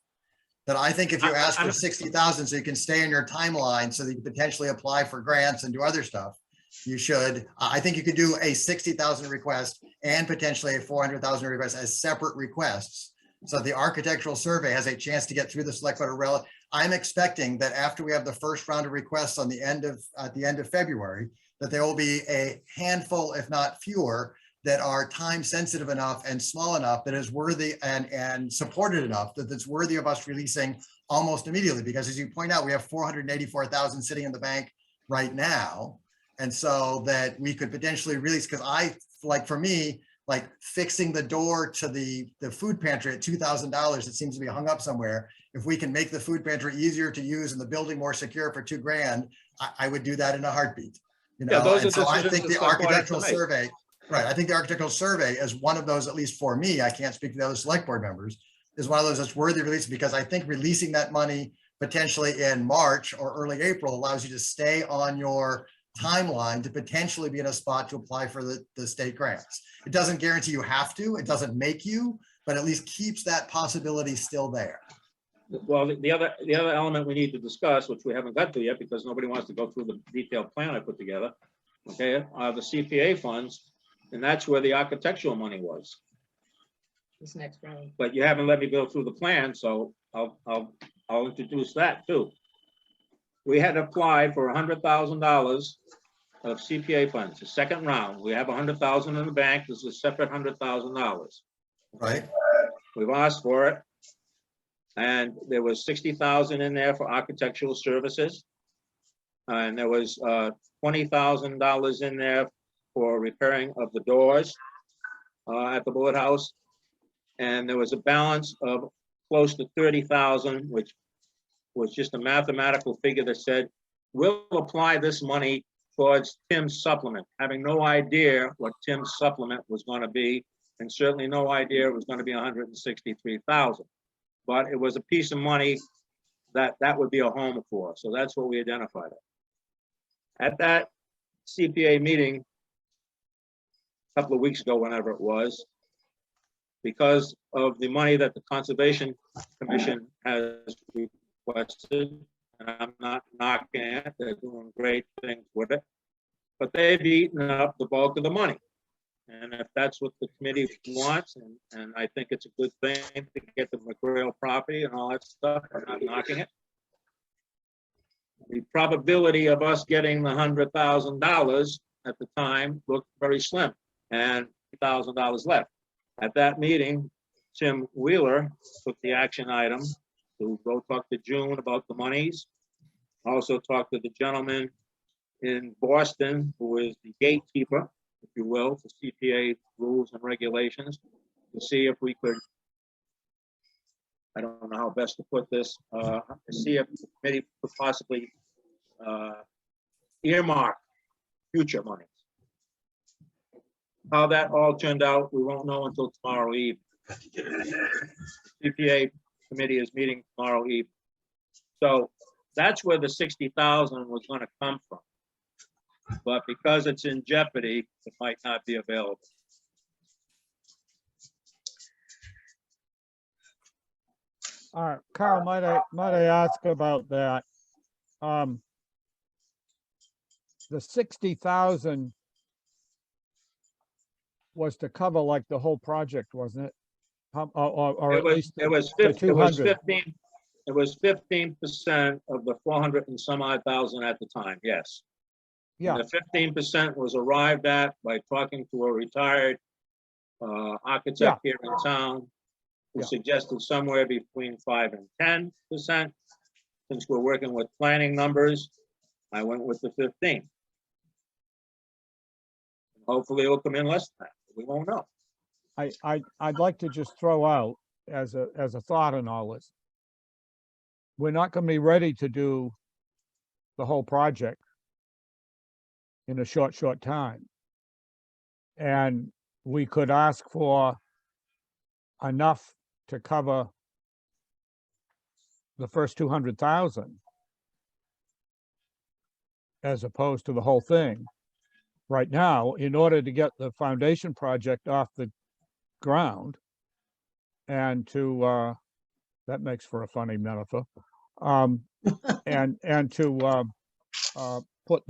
G: That I think if you ask for 60,000 so you can stay in your timeline so that you can potentially apply for grants and do other stuff, you should. I think you could do a 60,000 request and potentially a 400,000 request as separate requests. So the architectural survey has a chance to get through the select board. I'm expecting that after we have the first round of requests at the end of February, that there will be a handful, if not fewer, that are time sensitive enough and small enough that is worthy and supported enough that it's worthy of us releasing almost immediately. Because as you point out, we have 484,000 sitting in the bank right now. And so that we could potentially release, because for me, like fixing the door to the food pantry at $2,000, it seems to be hung up somewhere. If we can make the food pantry easier to use and the building more secure for $2 grand, I would do that in a heartbeat.
H: Yeah, those are
G: And so I
H: decisions
G: think
H: the
G: the
H: select board has to
G: architectural
H: make.
G: survey, right, I think the architectural survey is one of those, at least for me, I can't speak to the other select board members, is one of those that's worthy of release, because I think releasing that money potentially in March or early April allows you to stay on your timeline to potentially be in a spot to apply for the state grants. It doesn't guarantee you have to, it doesn't make you, but at least keeps that possibility still there.
H: Well, the other element we need to discuss, which we haven't got to yet because nobody wants to go through the detailed plan I put together, okay, are the CPA funds, and that's where the architectural money was.
E: This next round.
H: But you haven't let me go through the plan, so I'll introduce that too. We had applied for $100,000 of CPA funds, the second round. We have 100,000 in the bank. This is a separate $100,000.
G: Right?
H: We've asked for it. And there was 60,000 in there for architectural services. And there was $20,000 in there for repairing of the doors at the Bullard House. And there was a balance of close to 30,000, which was just a mathematical figure that said, we'll apply this money towards Tim's supplement, having no idea what Tim's supplement was going to be, and certainly no idea it was going to be 163,000. But it was a piece of money that would be a home for. So that's what we identified. At that CPA meeting a couple of weeks ago, whenever it was, because of the money that the Conservation Commission has requested, and I'm not knocking it, they're doing great things with it, but they've eaten up the bulk of the money. And if that's what the committee wants, and I think it's a good thing to get the McGrail property and all that stuff, I'm not knocking it. The probability of us getting the $100,000 at the time looked very slim, and $1,000 left. At that meeting, Tim Wheeler took the action item to go talk to June about the monies. Also talked to the gentleman in Boston, who is the gatekeeper, if you will, for CPA rules and regulations, to see if we could, I don't know how best to put this, to see if the committee could possibly earmark future money. How that all turned out, we won't know until tomorrow eve. CPA committee is meeting tomorrow eve. So that's where the 60,000 was going to come from. But because it's in jeopardy, it might not be available.
C: All right, Carl, might I ask about that? The 60,000 was to cover like the whole project, wasn't it? Or at least
H: It was
C: the
H: 15%.
C: 200.
H: It was 15% of the 400 and some odd thousand at the time. Yes.
C: Yeah,
H: And the 15% was arrived at by talking to a retired architect here in town.
C: Yeah.
H: suggested somewhere between 5 and 10%. Since we're working with planning numbers, I went with the 15. Hopefully it'll come in less than that. We won't know.
C: I'd like to just throw out as a thought in all this. We're not gonna be ready to do the whole project in a short time. And we could ask for enough to cover the first 200,000 as opposed to the whole thing. Right now, in order to get the foundation project off the ground and to, that makes for a funny metaphor, and to put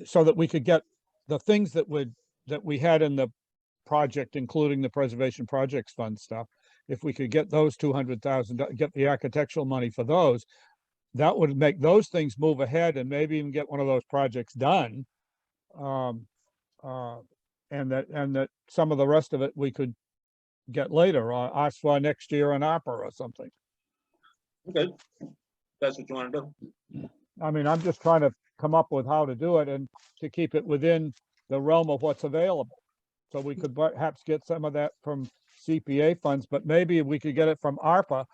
C: so that we could get the things that we had in the project, including the preservation projects fund stuff. If we could get those 200,000, get the architectural money for those, that would make those things move ahead and maybe even get one of those projects done. And that some of the rest of it we could get later, or ask for next year in Arpa or something.
H: Okay, that's what you want to do.
C: I mean, I'm just trying to come up with how to do it and to keep it within the realm of what's available. So we could perhaps get some of that from CPA funds, but maybe we could get it from Arpa.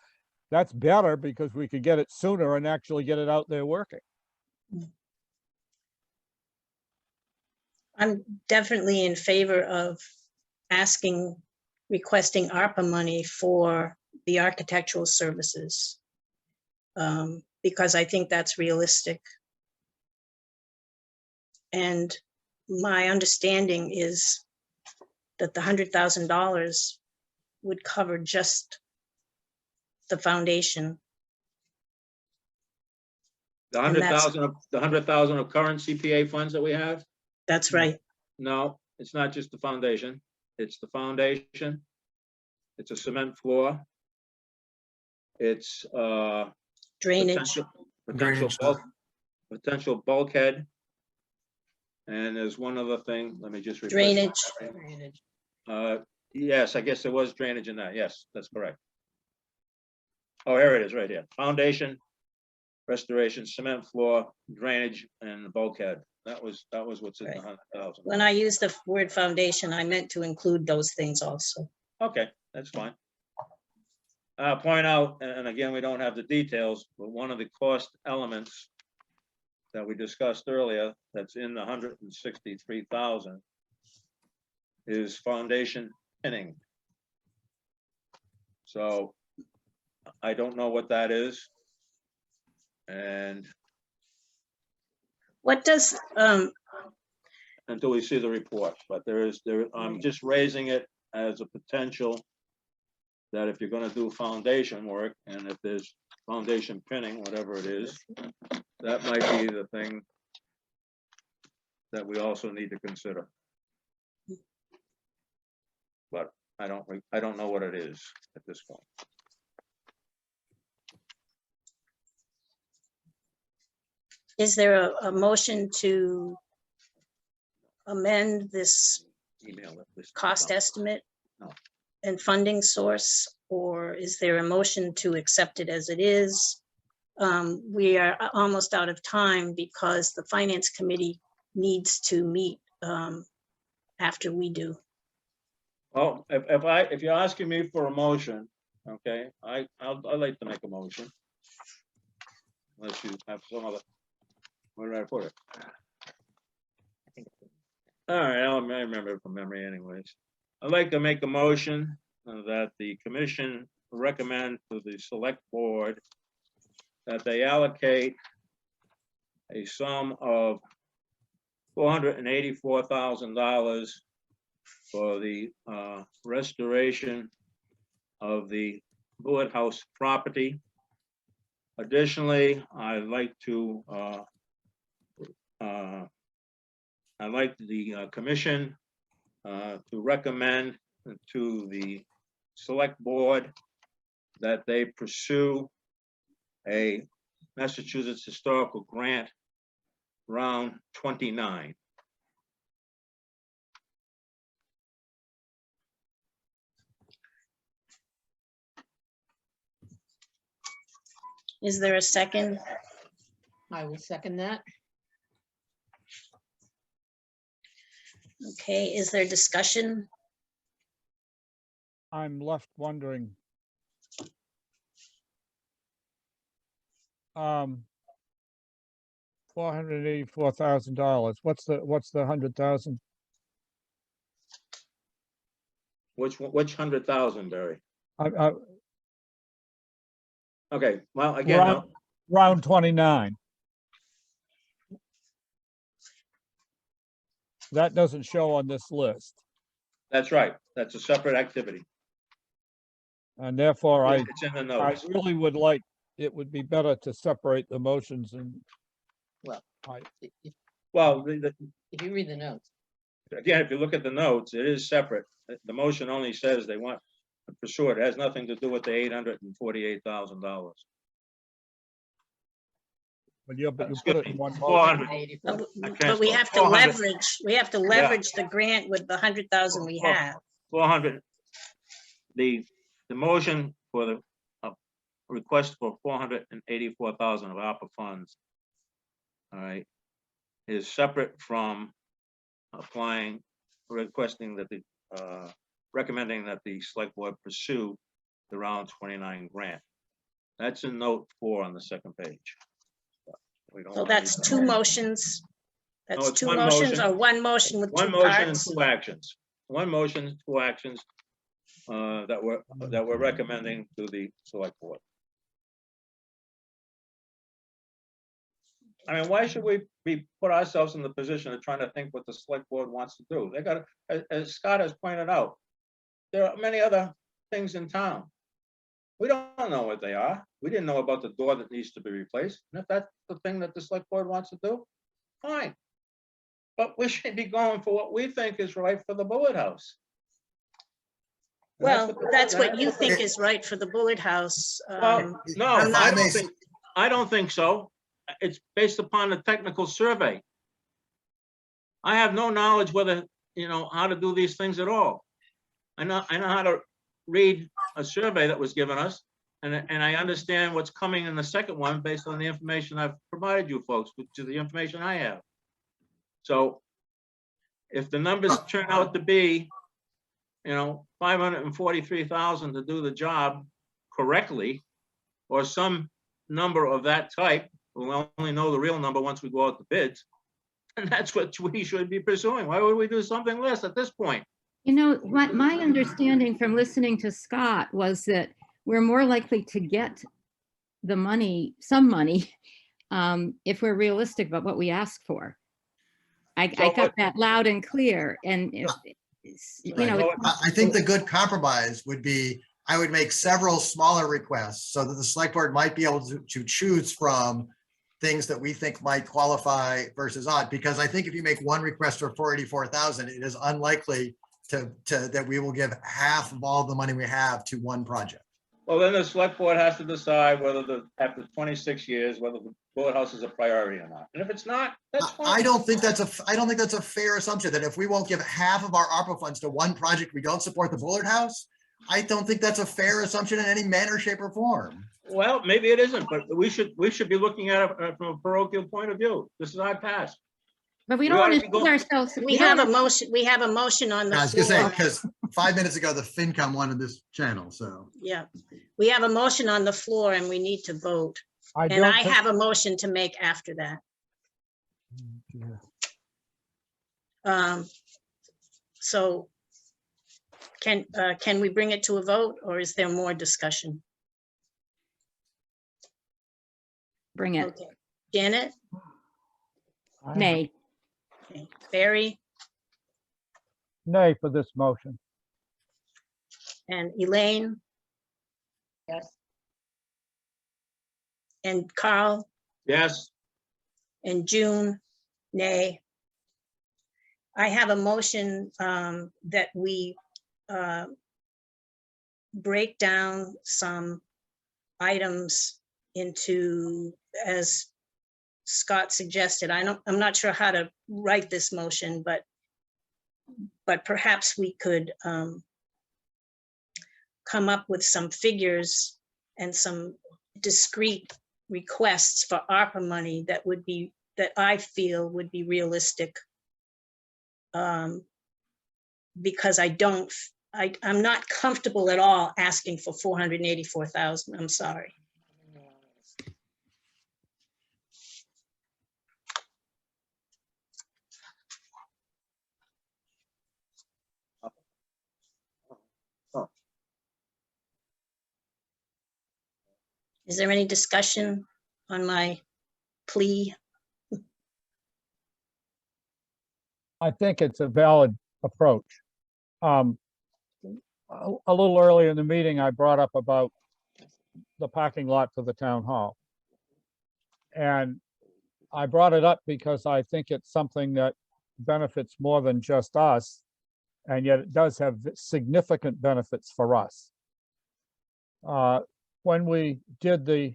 C: That's better because we could get it sooner and actually get it out there working.
A: I'm definitely in favor of requesting ARPA money for the architectural services. Because I think that's realistic. And my understanding is that the $100,000 would cover just the foundation.
H: The
A: And that's-
H: 100,000 of current CPA funds that we have?
A: That's right.
H: No, it's not just the foundation. It's the foundation. It's a cement floor. It's
A: Drainage.
H: potential bulkhead. And there's one other thing. Let me just. refresh my
A: Drainage.
H: memory. Yes, I guess there was drainage in that. Yes, that's correct. Oh, here it is, right here. Foundation, restoration, cement floor, drainage, and the bulkhead. That was what's in the 100,000.
A: When I use the word foundation, I meant to include those things also.
H: Okay, that's fine. I'll point out, and again, we don't have the details, but one of the cost elements that we discussed earlier, that's in the 163,000, is foundation pinning. So I don't know what that is. And
A: What does,
H: until we see the report, but I'm just raising it as a potential that if you're gonna do foundation work, and if there's foundation pinning, whatever it is, that might be the thing that we also need to consider. But I don't know what it is at this point.
A: is there a motion to amend this
H: Email it. This-
A: cost estimate
H: No.
A: and funding source, or is there a motion to accept it as it is? We are almost out of time because the finance committee needs to meet after we do.
H: Well, if you're asking me for a motion, okay, I'd like to make a motion. Unless you have some other, where did I put it? All right, I remember it from memory anyways. I'd like to make a motion that the commission recommend to the select board that they allocate a sum of $484,000 for the restoration of the Bullard House property. Additionally, I'd like the commission to recommend to the select board that they pursue a Massachusetts Historical Grant round 29.
A: Is there a second?
E: I will second that.
A: Okay, is there discussion?
C: I'm left wondering. $484,000. What's the 100,000?
H: Which 100,000, Barry?
C: I,
H: Okay, well, again,
C: round, round 29. That doesn't show on this list,
H: that's right. That's a separate activity.
C: and therefore
H: It's in the
C: I
H: notes.
C: really would like, it would be better to separate the motions and
E: Well,
C: I,
E: if
H: Well,
E: if you read the notes,
H: again, if you look at the notes, it is separate. The motion only says they want to pursue it. It has nothing to do with the $848,000.
C: but you put
H: Excuse
C: it
H: me,
C: in one motion.
H: 400.
E: 84.
A: But we have to
H: 400.
A: leverage the grant with the 100,000 we have.
H: 400. The motion for the request for 484,000 of ARPA funds, all right, is separate from requesting that the, recommending that the select board pursue the round 29 grant. That's in note 4 on the second page. We don't
A: So
H: wanna
A: that's
H: leave
A: two
H: that.
A: motions. That's
H: it's
A: two
H: one
A: motions
H: motion.
A: or one motion with
H: One
A: two
H: motion and
A: parts?
H: two actions. One motion, two actions that we're recommending to the select board. I mean, why should we put ourselves in the position of trying to think what the select board wants to do? They got, as Scott has pointed out, there are many other things in town. We don't know what they are. We didn't know about the door that needs to be replaced. And if that's the thing that the select board wants to do, fine. But we should be going for what we think is right for the Bullard House. And
A: Well, that's what you
H: that's
A: think is right for the Bullard House.
H: Well, no,
A: I'm not-
H: I don't think so. It's based upon the technical survey. I have no knowledge whether, how to do these things at all. I know how to read a survey that was given us, and I understand what's coming in the second one based on the information I've provided you folks, which is the information I have. So if the numbers turn out to be, 543,000 to do the job correctly, or some number of that type, we'll only know the real number once we go out to bids, and that's what we should be pursuing. Why would we do something less at this point?
B: What my understanding from listening to Scott was that we're more likely to get the money, some money, if we're realistic about what we ask for. I got that loud and clear, and
G: I think the good compromise would be, I would make several smaller requests so that the select board might be able to choose from things that we think might qualify versus odd. Because I think if you make one request for 484,000, it is unlikely that we will give half of all the money we have to one project.
H: Well, then the select board has to decide whether after 26 years, whether the Bullard House is a priority or not. And if it's not, that's fine.
G: I don't think that's a fair assumption, that if we won't give half of our ARPA funds to one project, we don't support the Bullard House. I don't think that's a fair assumption in any manner, shape, or form.
H: Well, maybe it isn't, but we should be looking at it from a parochial point of view. This is our task.
B: but we
H: We
B: don't
H: ought
B: want
H: to
B: to
H: be going-
B: shoot ourselves.
A: We have a motion on the
G: I was gonna say,
A: floor.
G: because 5 minutes ago, the FinCom wanted this channel, so.
A: Yeah, we have a motion on the floor and we need to vote.
C: I
A: And
C: don't
A: I
C: think-
A: have a motion to make after that. So can we bring it to a vote, or is there more discussion?
B: Bring it.
A: Okay, Janet,
B: Nay.
A: okay. Barry,
C: Nay for this motion.
A: and Elaine,
E: yes,
A: and Carl,
H: Yes,
A: and June, nay. I have a motion that we break down some items into, as Scott suggested. I'm not sure how to write this motion, but perhaps we could come up with some figures and some discrete requests for ARPA money that would be, that I feel would be realistic. Because I'm not comfortable at all asking for 484,000. I'm sorry. Is there any discussion on my plea?
C: I think it's a valid approach. A little earlier in the meeting, I brought up about the parking lot for the town hall. And I brought it up because I think it's something that benefits more than just us, and yet it does have significant benefits for us. When we did the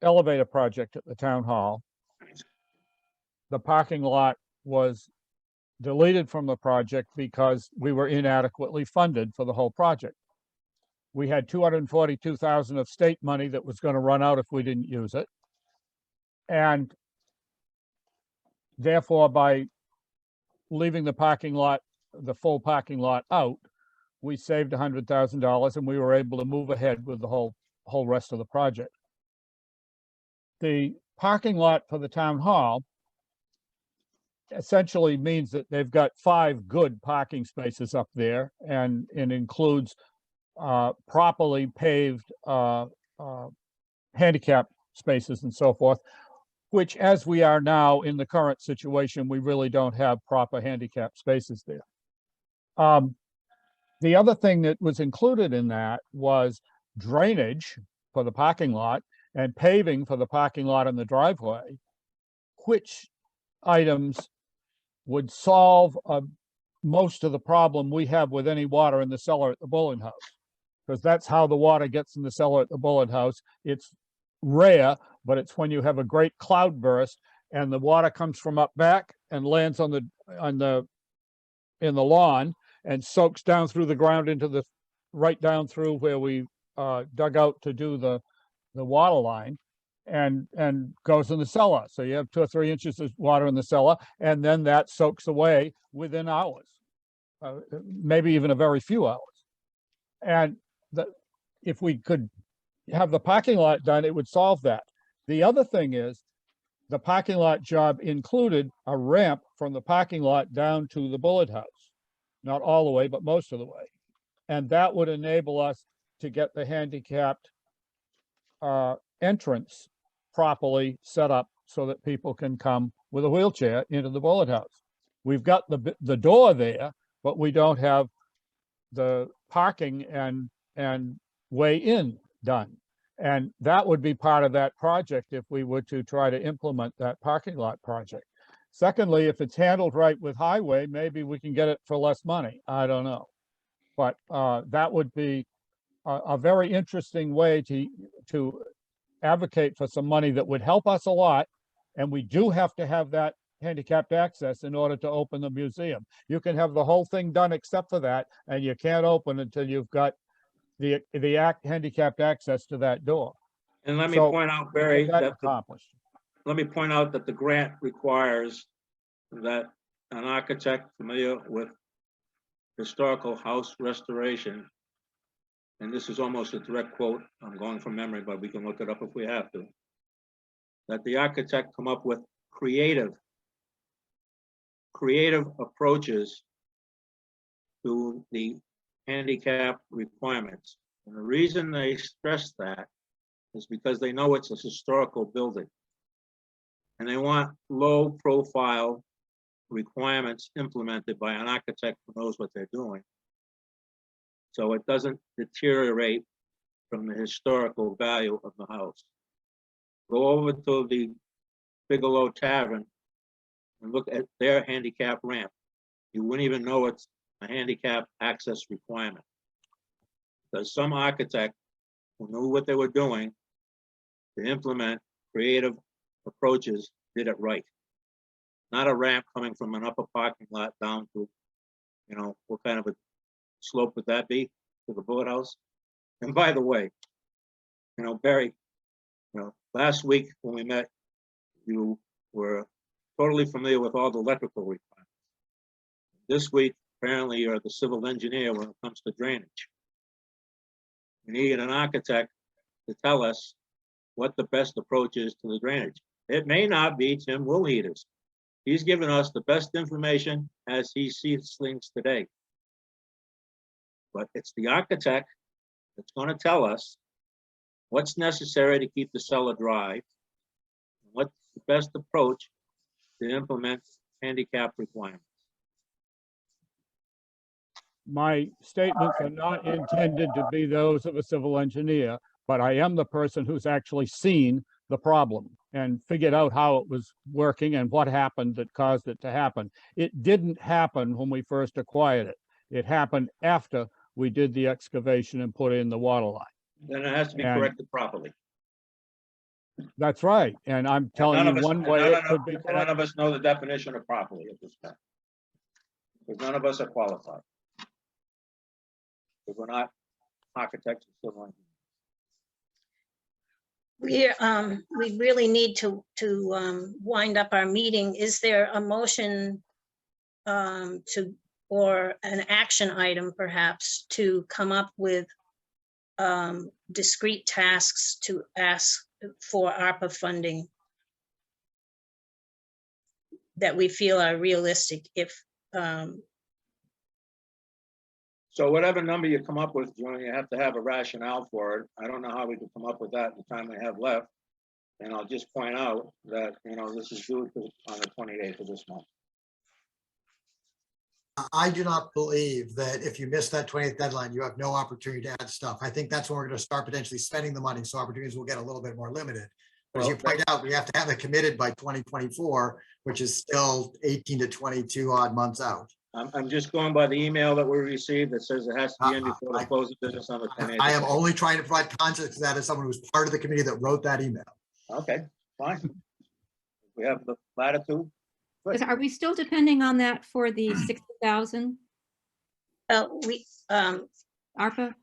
C: elevator project at the town hall, the parking lot was deleted from the project because we were inadequately funded for the whole project. We had 242,000 of state money that was going to run out if we didn't use it. And therefore, by leaving the parking lot, the full parking lot out, we saved $100,000 and we were able to move ahead with the whole rest of the project. The parking lot for the town hall essentially means that they've got 5 good parking spaces up there, and it includes properly paved handicap spaces and so forth, which, as we are now in the current situation, we really don't have proper handicap spaces there. The other thing that was included in that was drainage for the parking lot and paving for the parking lot and the driveway, which items would solve most of the problem we have with any water in the cellar at the Bullard house, because that's how the water gets in the cellar at the Bullard house. It's rare, but it's when you have a great cloud burst and the water comes from up back and lands in the lawn and soaks down through the ground into the, right down through where we dug out to do the water line, and goes in the cellar. So you have 2 or 3 inches of water in the cellar, and then that soaks away within hours, maybe even a very few hours. And if we could have the parking lot done, it would solve that. The other thing is, the parking lot job included a ramp from the parking lot down to the Bullard house. Not all the way, but most of the way. And that would enable us to get the handicapped entrance properly set up so that people can come with a wheelchair into the Bullard house. We've got the door there, but we don't have the parking and way in done. And that would be part of that project if we were to try to implement that parking lot project. Secondly, if it's handled right with highway, maybe we can get it for less money. I don't know. But that would be a very interesting way to advocate for some money that would help us a lot. And we do have to have that handicapped access in order to open the museum. You can have the whole thing done except for that, and you can't open until you've got the handicapped access to that door.
H: And let me
C: So,
H: point out, Barry,
C: That
H: that
C: accomplished.
H: let me point out that the grant requires that an architect familiar with historical house restoration, and this is almost a direct quote, I'm going from memory, but we can look it up if we have to, that the architect come up with creative approaches to the handicap requirements. And the reason they stress that is because they know it's a historical building. And they want low profile requirements implemented by an architect who knows what they're doing, so it doesn't deteriorate from the historical value of the house. Go over to the Bigelow Tavern and look at their handicap ramp. You wouldn't even know it's a handicap access requirement, because some architect who knew what they were doing to implement creative approaches did it right. Not a ramp coming from an upper parking lot down to, what kind of a slope would that be to the Bullard house? And by the way, Barry, last week when we met, you were totally familiar with all the electrical requirements. This week, apparently you're the civil engineer when it comes to drainage. We need an architect to tell us what the best approach is to the drainage. It may not be Tim Woolheater's. He's given us the best information as he sees things today. But it's the architect that's going to tell us what's necessary to keep the cellar dry, and what's the best approach to implement handicap requirements.
C: My statements are not intended to be those of a civil engineer, but I am the person who's actually seen the problem and figured out how it was working and what happened that caused it to happen. It didn't happen when we first acquired it. It happened after we did the excavation and put in the water line.
H: Then it has to be
C: And-
H: corrected properly.
C: That's right. And I'm telling you one way it could be
H: None
C: corrected.
H: of us know the definition of properly at this point. Because none of us are qualified. We're not architects and civil engineers.
A: We really need to wind up our meeting. Is there a motion or an action item perhaps to come up with discrete tasks to ask for ARPA funding that we feel are realistic if,
H: So whatever number you come up with, Joan, you have to have a rationale for it. I don't know how we can come up with that in the time we have left. And I'll just point out that, this is due on the 28th of this month.
G: I do not believe that if you miss that 20th deadline, you have no opportunity to add stuff. I think that's when we're going to start potentially spending the money, so opportunities will get a little bit more limited. But as you point out, we have to have it committed by 2024, which is still 18 to 22 odd months out.
H: I'm just going by the email that we received that says it has to be in before the close of business on the 28th.
G: I am only trying to provide context to that as someone who's part of the committee that wrote that email.
H: Okay, fine. We have the latitude.
B: Are we still depending on that for the 60,000
A: we,
B: ARPA?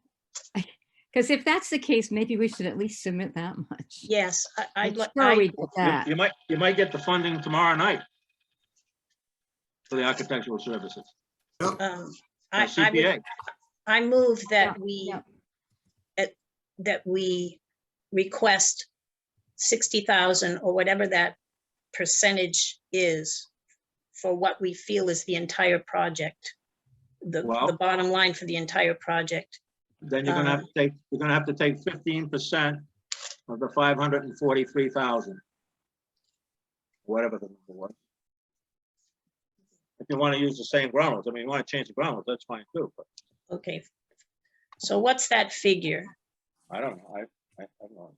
B: Because if that's the case, maybe we should at least submit that much.
A: yes,
B: I'm sure we did that.
H: You might get the funding tomorrow night for the architectural services. CPA.
A: I move that
B: Yeah.
A: that we request 60,000 or whatever that percentage is for what we feel is the entire project,
H: Well-
A: the bottom line for the entire project.
H: Then you're gonna have to take 15% of the 543,000. Whatever the number was. If you want to use the same ground, you want to change the ground, that's fine too, but
A: Okay. So what's that figure?
H: I don't know. I don't know.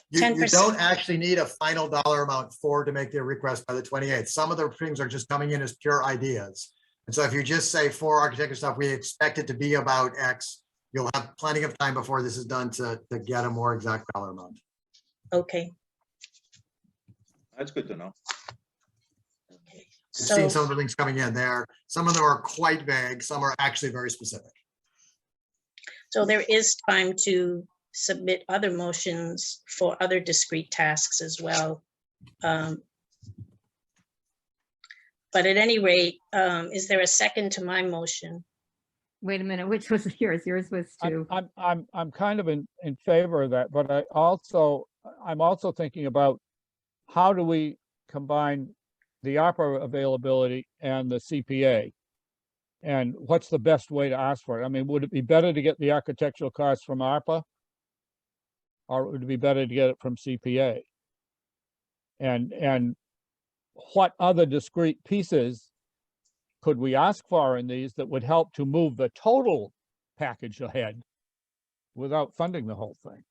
G: You
A: 10%.
G: don't actually need a final dollar amount to make their request by the 28th. Some of the things are just coming in as pure ideas. And so if you just say for architecture stuff, we expect it to be about X, you'll have plenty of time before this is done to get a more exact dollar amount.
A: Okay.
H: That's good to know.
A: Okay.
G: I've seen
A: So,
G: some of the things coming in there. Some of them are quite vague. Some are actually very specific.
A: so there is time to submit other motions for other discrete tasks as well. But at any rate, is there a second to my motion?
B: Wait a minute, which was yours? Yours was to,
C: I'm kind of in favor of that, but I'm also thinking about how do we combine the ARPA availability and the CPA? And what's the best way to ask for it? I mean, would it be better to get the architectural costs from ARPA? Or would it be better to get it from CPA? And what other discrete pieces could we ask for in these that would help to move the total package ahead without funding the whole thing?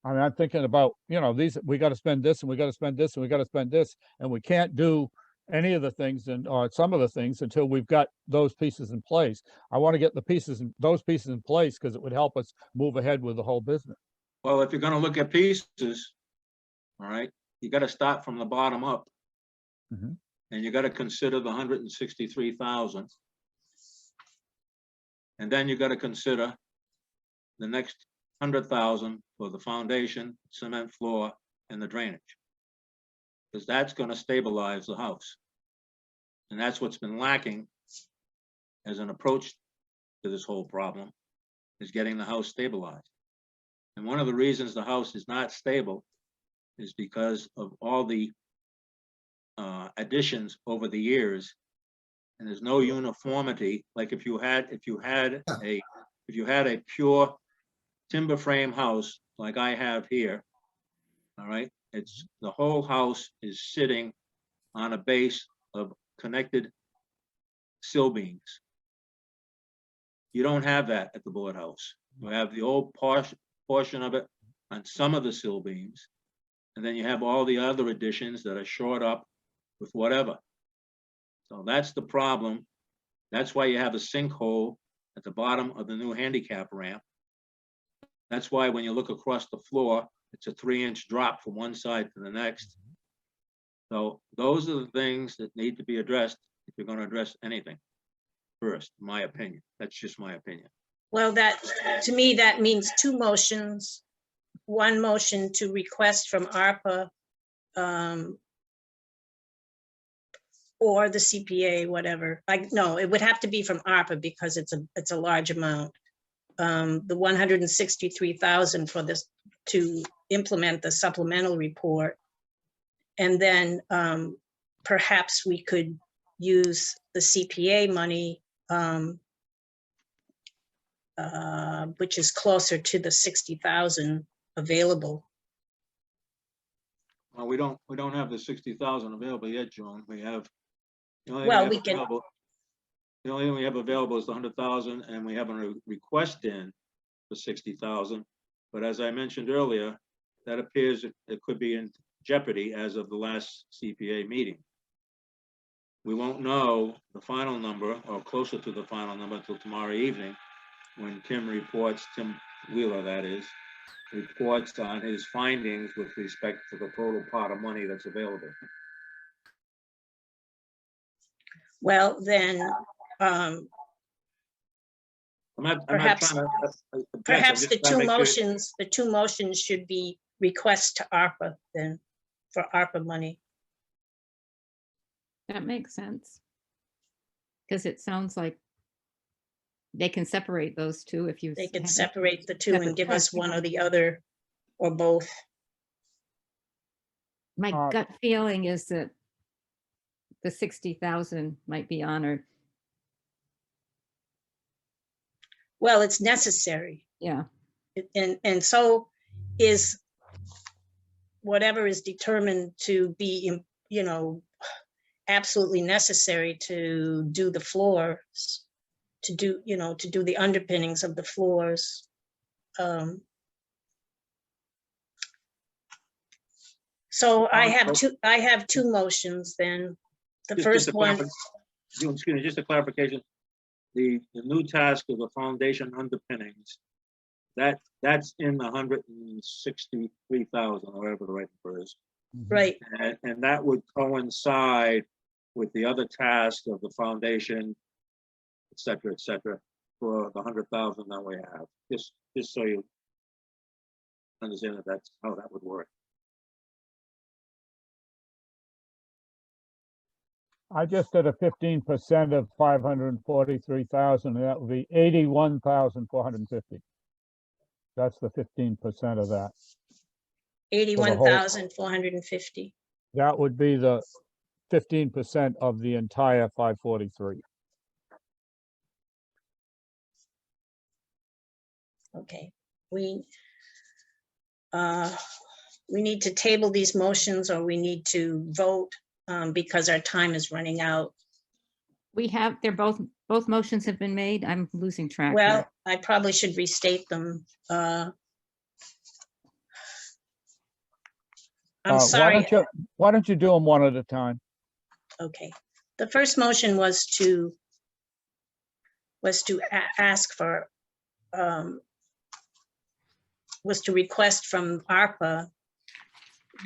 C: I mean, I'm thinking about, these, we got to spend this and we got to spend this and we got to spend this, and we can't do any of the things or some of the things until we've got those pieces in place. I want to get those pieces in place because it would help us move ahead with the whole business.
H: Well, if you're gonna look at pieces, all right, you gotta start from the bottom up.
C: Mhm.
H: And you gotta consider the 163,000. And then you gotta consider the next 100,000 for the foundation, cement floor, and the drainage. Because that's gonna stabilize the house. And that's what's been lacking as an approach to this whole problem, is getting the house stabilized. And one of the reasons the house is not stable is because of all the additions over the years. And there's no uniformity. Like if you had a pure timber frame house like I have here, all right, it's the whole house is sitting on a base of connected sill beams. You don't have that at the Bullard house. You have the old portion of it on some of the sill beams, and then you have all the other additions that are shored up with whatever. So that's the problem. That's why you have a sinkhole at the bottom of the new handicap ramp. That's why when you look across the floor, it's a 3-inch drop from one side to the next. So those are the things that need to be addressed if you're going to address anything first, in my opinion. That's just my opinion.
A: Well, that, to me, that means two motions. One motion to request from ARPA or the CPA, whatever. No, it would have to be from ARPA because it's a large amount. The 163,000 for this to implement the supplemental report. And then perhaps we could use the CPA money, which is closer to the 60,000 available.
H: Well, we don't have the 60,000 available yet, Joan. We have. The only
A: Well,
H: thing
A: we can,
H: available- The only thing we have available is the 100,000, and we have a request in for 60,000. But as I mentioned earlier, that appears it could be in jeopardy as of the last CPA meeting. We won't know the final number or closer to the final number until tomorrow evening, when Tim Wheeler, that is, reports on his findings with respect to the total pot of money that's available.
A: well, then
H: I'm not
A: Perhaps-
H: trying to object, I'm
A: perhaps
H: just
A: the
H: trying to make sure-
A: two motions should be request to ARPA then, for ARPA money.
B: That makes sense. Because it sounds like they can separate those two if you.
A: They can
B: have it.
A: separate the two
B: Have a
A: and give us
B: trust.
A: one or the other, or both.
B: My gut feeling is that the 60,000 might be honored.
A: Well, it's necessary.
B: Yeah,
A: And so is whatever is determined to be, absolutely necessary to do the floors, to do the underpinnings of the floors. So I have two motions then. The
H: Just
A: first
H: a
A: one,
H: Excuse me, just a clarification. The new task of the foundation underpinnings, that's in the 163,000, or whatever the right number is.
A: right,
H: And that would coincide with the other task of the foundation, et cetera, for the 100,000 that we have. Just so you understand that that's how that would work.
C: I just did a 15% of 543,000, and that would be 81,450. That's the 15% of that.
A: 81,450.
C: That would be the 15% of the entire 543.
A: Okay, we need to table these motions, or we need to vote because our time is running out.
B: we have, both motions have been made. I'm losing track.
A: Well,
B: here.
A: I probably should restate them. I'm sorry.
C: Why don't you do them one at a time?
A: Okay, the first motion was to ask for, was to request from ARPA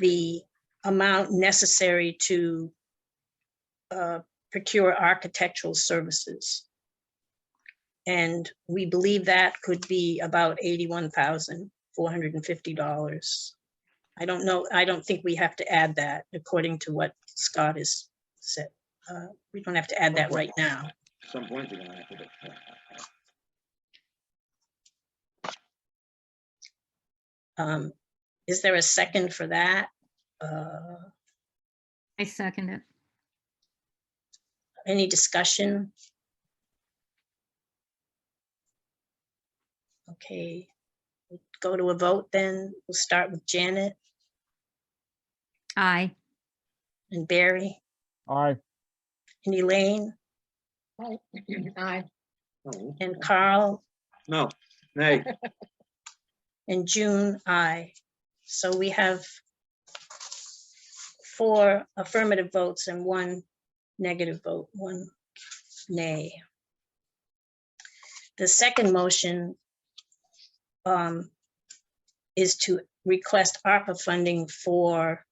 A: the amount necessary to procure architectural services. And we believe that could be about $81,450. I don't know, I don't think we have to add that according to what Scott has said. We don't have to add that right now.
H: At some point you're gonna have to do.
A: Is there a second for that?
B: I second it.
A: Any discussion? Okay, we'll go to a vote then. We'll start with Janet
B: Aye.
A: and Barry
C: Aye.
A: and Elaine
E: Aye.
H: Oh,
A: and Carl
H: no, nay,
A: and June, aye. So we have 4 affirmative votes and 1 negative vote, 1 nay. The second motion is to request ARPA funding for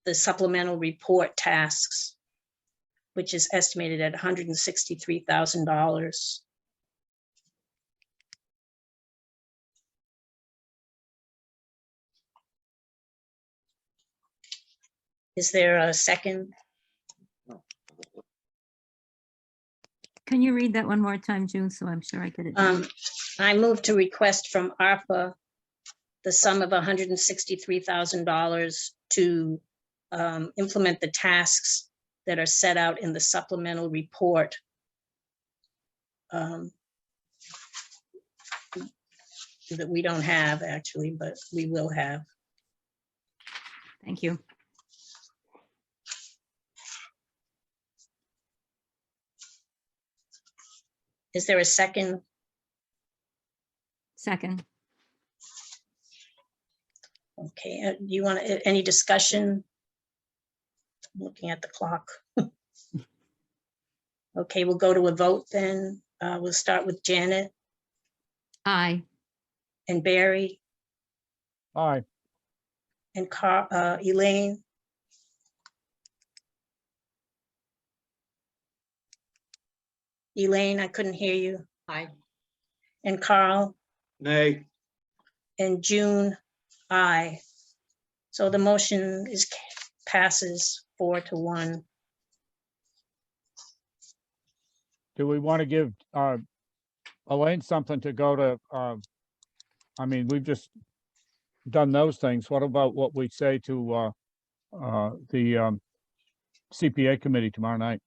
A: the supplemental report tasks, which is estimated at $163,000. Is there a second?
B: Can you read that one more time, June, so I'm sure I get it?
A: I move to request from ARPA the sum of $163,000 to implement the tasks that are set out in the supplemental report. That we don't have actually, but we will have.
B: Thank you.
A: Is there a second?
B: Second.
A: Okay, do you want any discussion? I'm looking at the clock. Okay, we'll go to a vote then. We'll start with Janet
B: Aye.
A: and Barry
C: Aye.
A: and Elaine. Elaine, I couldn't hear you.
E: Aye.
A: And Carl
H: nay,
A: and June, aye. So the motion passes 4-1.
C: Do we want to give Elaine something to go to? I mean, we've just done those things. What about what we say to the CPA committee tomorrow night?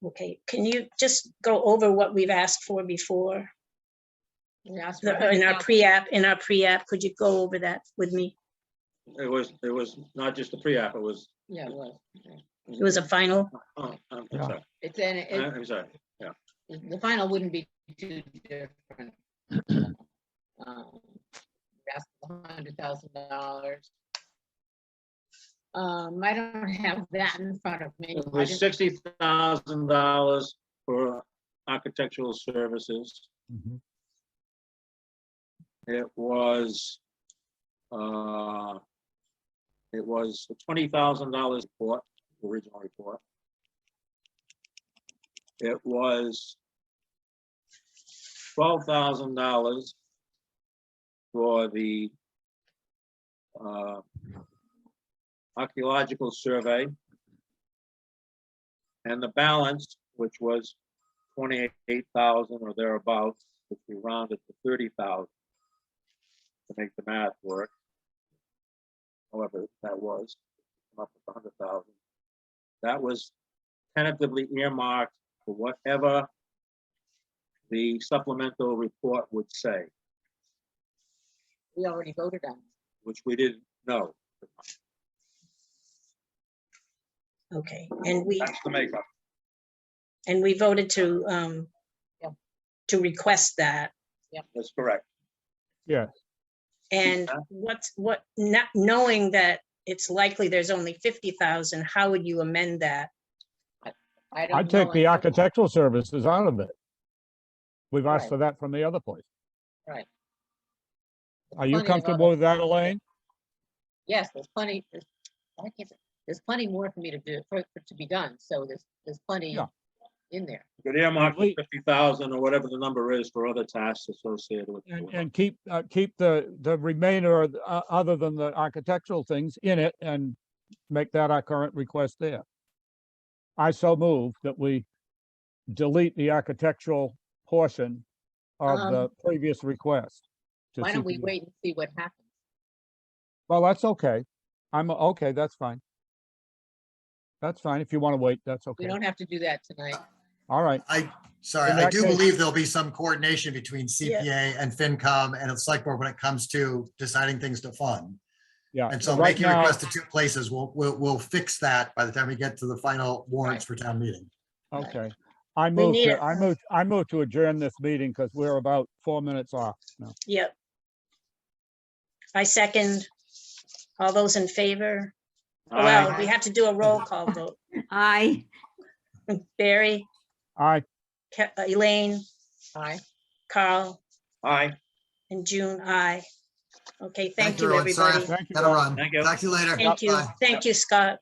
A: Okay, can you just go over what we've asked for before? In our pre-app, could you go over that with me?
H: it was not just the pre-app, it was.
E: Yeah, it was.
A: It was a final?
H: Oh, I'm
C: Yeah.
H: sorry,
E: It's in, it,
H: I'm sorry,
E: the final wouldn't be too different. Asked $100,000. I don't have that in front of me.
H: it
E: I
H: was
E: didn't-
H: $60,000 for architectural services.
C: Mhm.
H: It was a $20,000 report, original report. It was $12,000 for the archaeological survey. And the balance, which was 28,000 or thereabouts, which we rounded to 30,000 to make the math work. However, that was come up with 100,000. That was tentatively earmarked for whatever the supplemental report would say,
E: We already voted on.
H: which we didn't know.
A: Okay, and we
H: That's the makeup.
A: voted to
E: Yeah.
A: to request that.
H: That's correct.
C: Yeah.
A: And not knowing that it's likely there's only 50,000, how would you amend that?
E: I don't
C: I'd take
E: know
C: the
E: until-
C: architectural services out of it. We've asked
E: Right.
C: for that from the other place.
E: Right.
C: Are you
E: Plenty of
C: comfortable
E: other-
C: with that, Elaine?
E: Yes, there's plenty. Why can't it- There's plenty more for me to do, for it to be done, so there's plenty
C: Yeah.
E: in there.
H: Could earmark
C: We-
H: 50,000 or whatever the number is for other tasks associated with.
C: And keep the remainder of, other than the architectural things in it and make that our current request there. I so move that we delete the architectural portion of the previous request. to
E: Why don't we
C: CPA.
E: wait and see what happens?
C: Well, that's okay. I'm, okay, that's fine. That's fine. If you want to wait, that's
E: We
C: okay.
E: don't have to do that tonight.
C: All right.
G: Sorry,
C: In
G: I
C: that
G: do
C: case-
G: believe there'll be some coordination between
A: Yeah.
G: CPA and FinCom and the select board when it comes to deciding things to fund.
C: Yeah.
G: And so
C: right
G: making
C: now-
G: requests to two places, we'll fix that by the time we get to the final warrants for town meeting.
C: Okay. I
A: We
C: move
A: need
C: to,
A: it.
C: I move to adjourn this meeting because we're about 4 minutes off now.
A: Yep. I second. All those in favor? Well, we have to do a roll call vote.
B: Aye.
A: Barry,
C: Aye.
A: Elaine,
E: Aye.
A: Carl,
H: Aye,
A: and June, aye. Okay, thank you,
G: everyone. Sorry,
A: everybody.
C: Thank you.
G: Gotta
C: guys.
G: run.
H: Thank you.
G: Talk to you later.
A: Thank you.
G: Bye.
A: Thank you, Scott.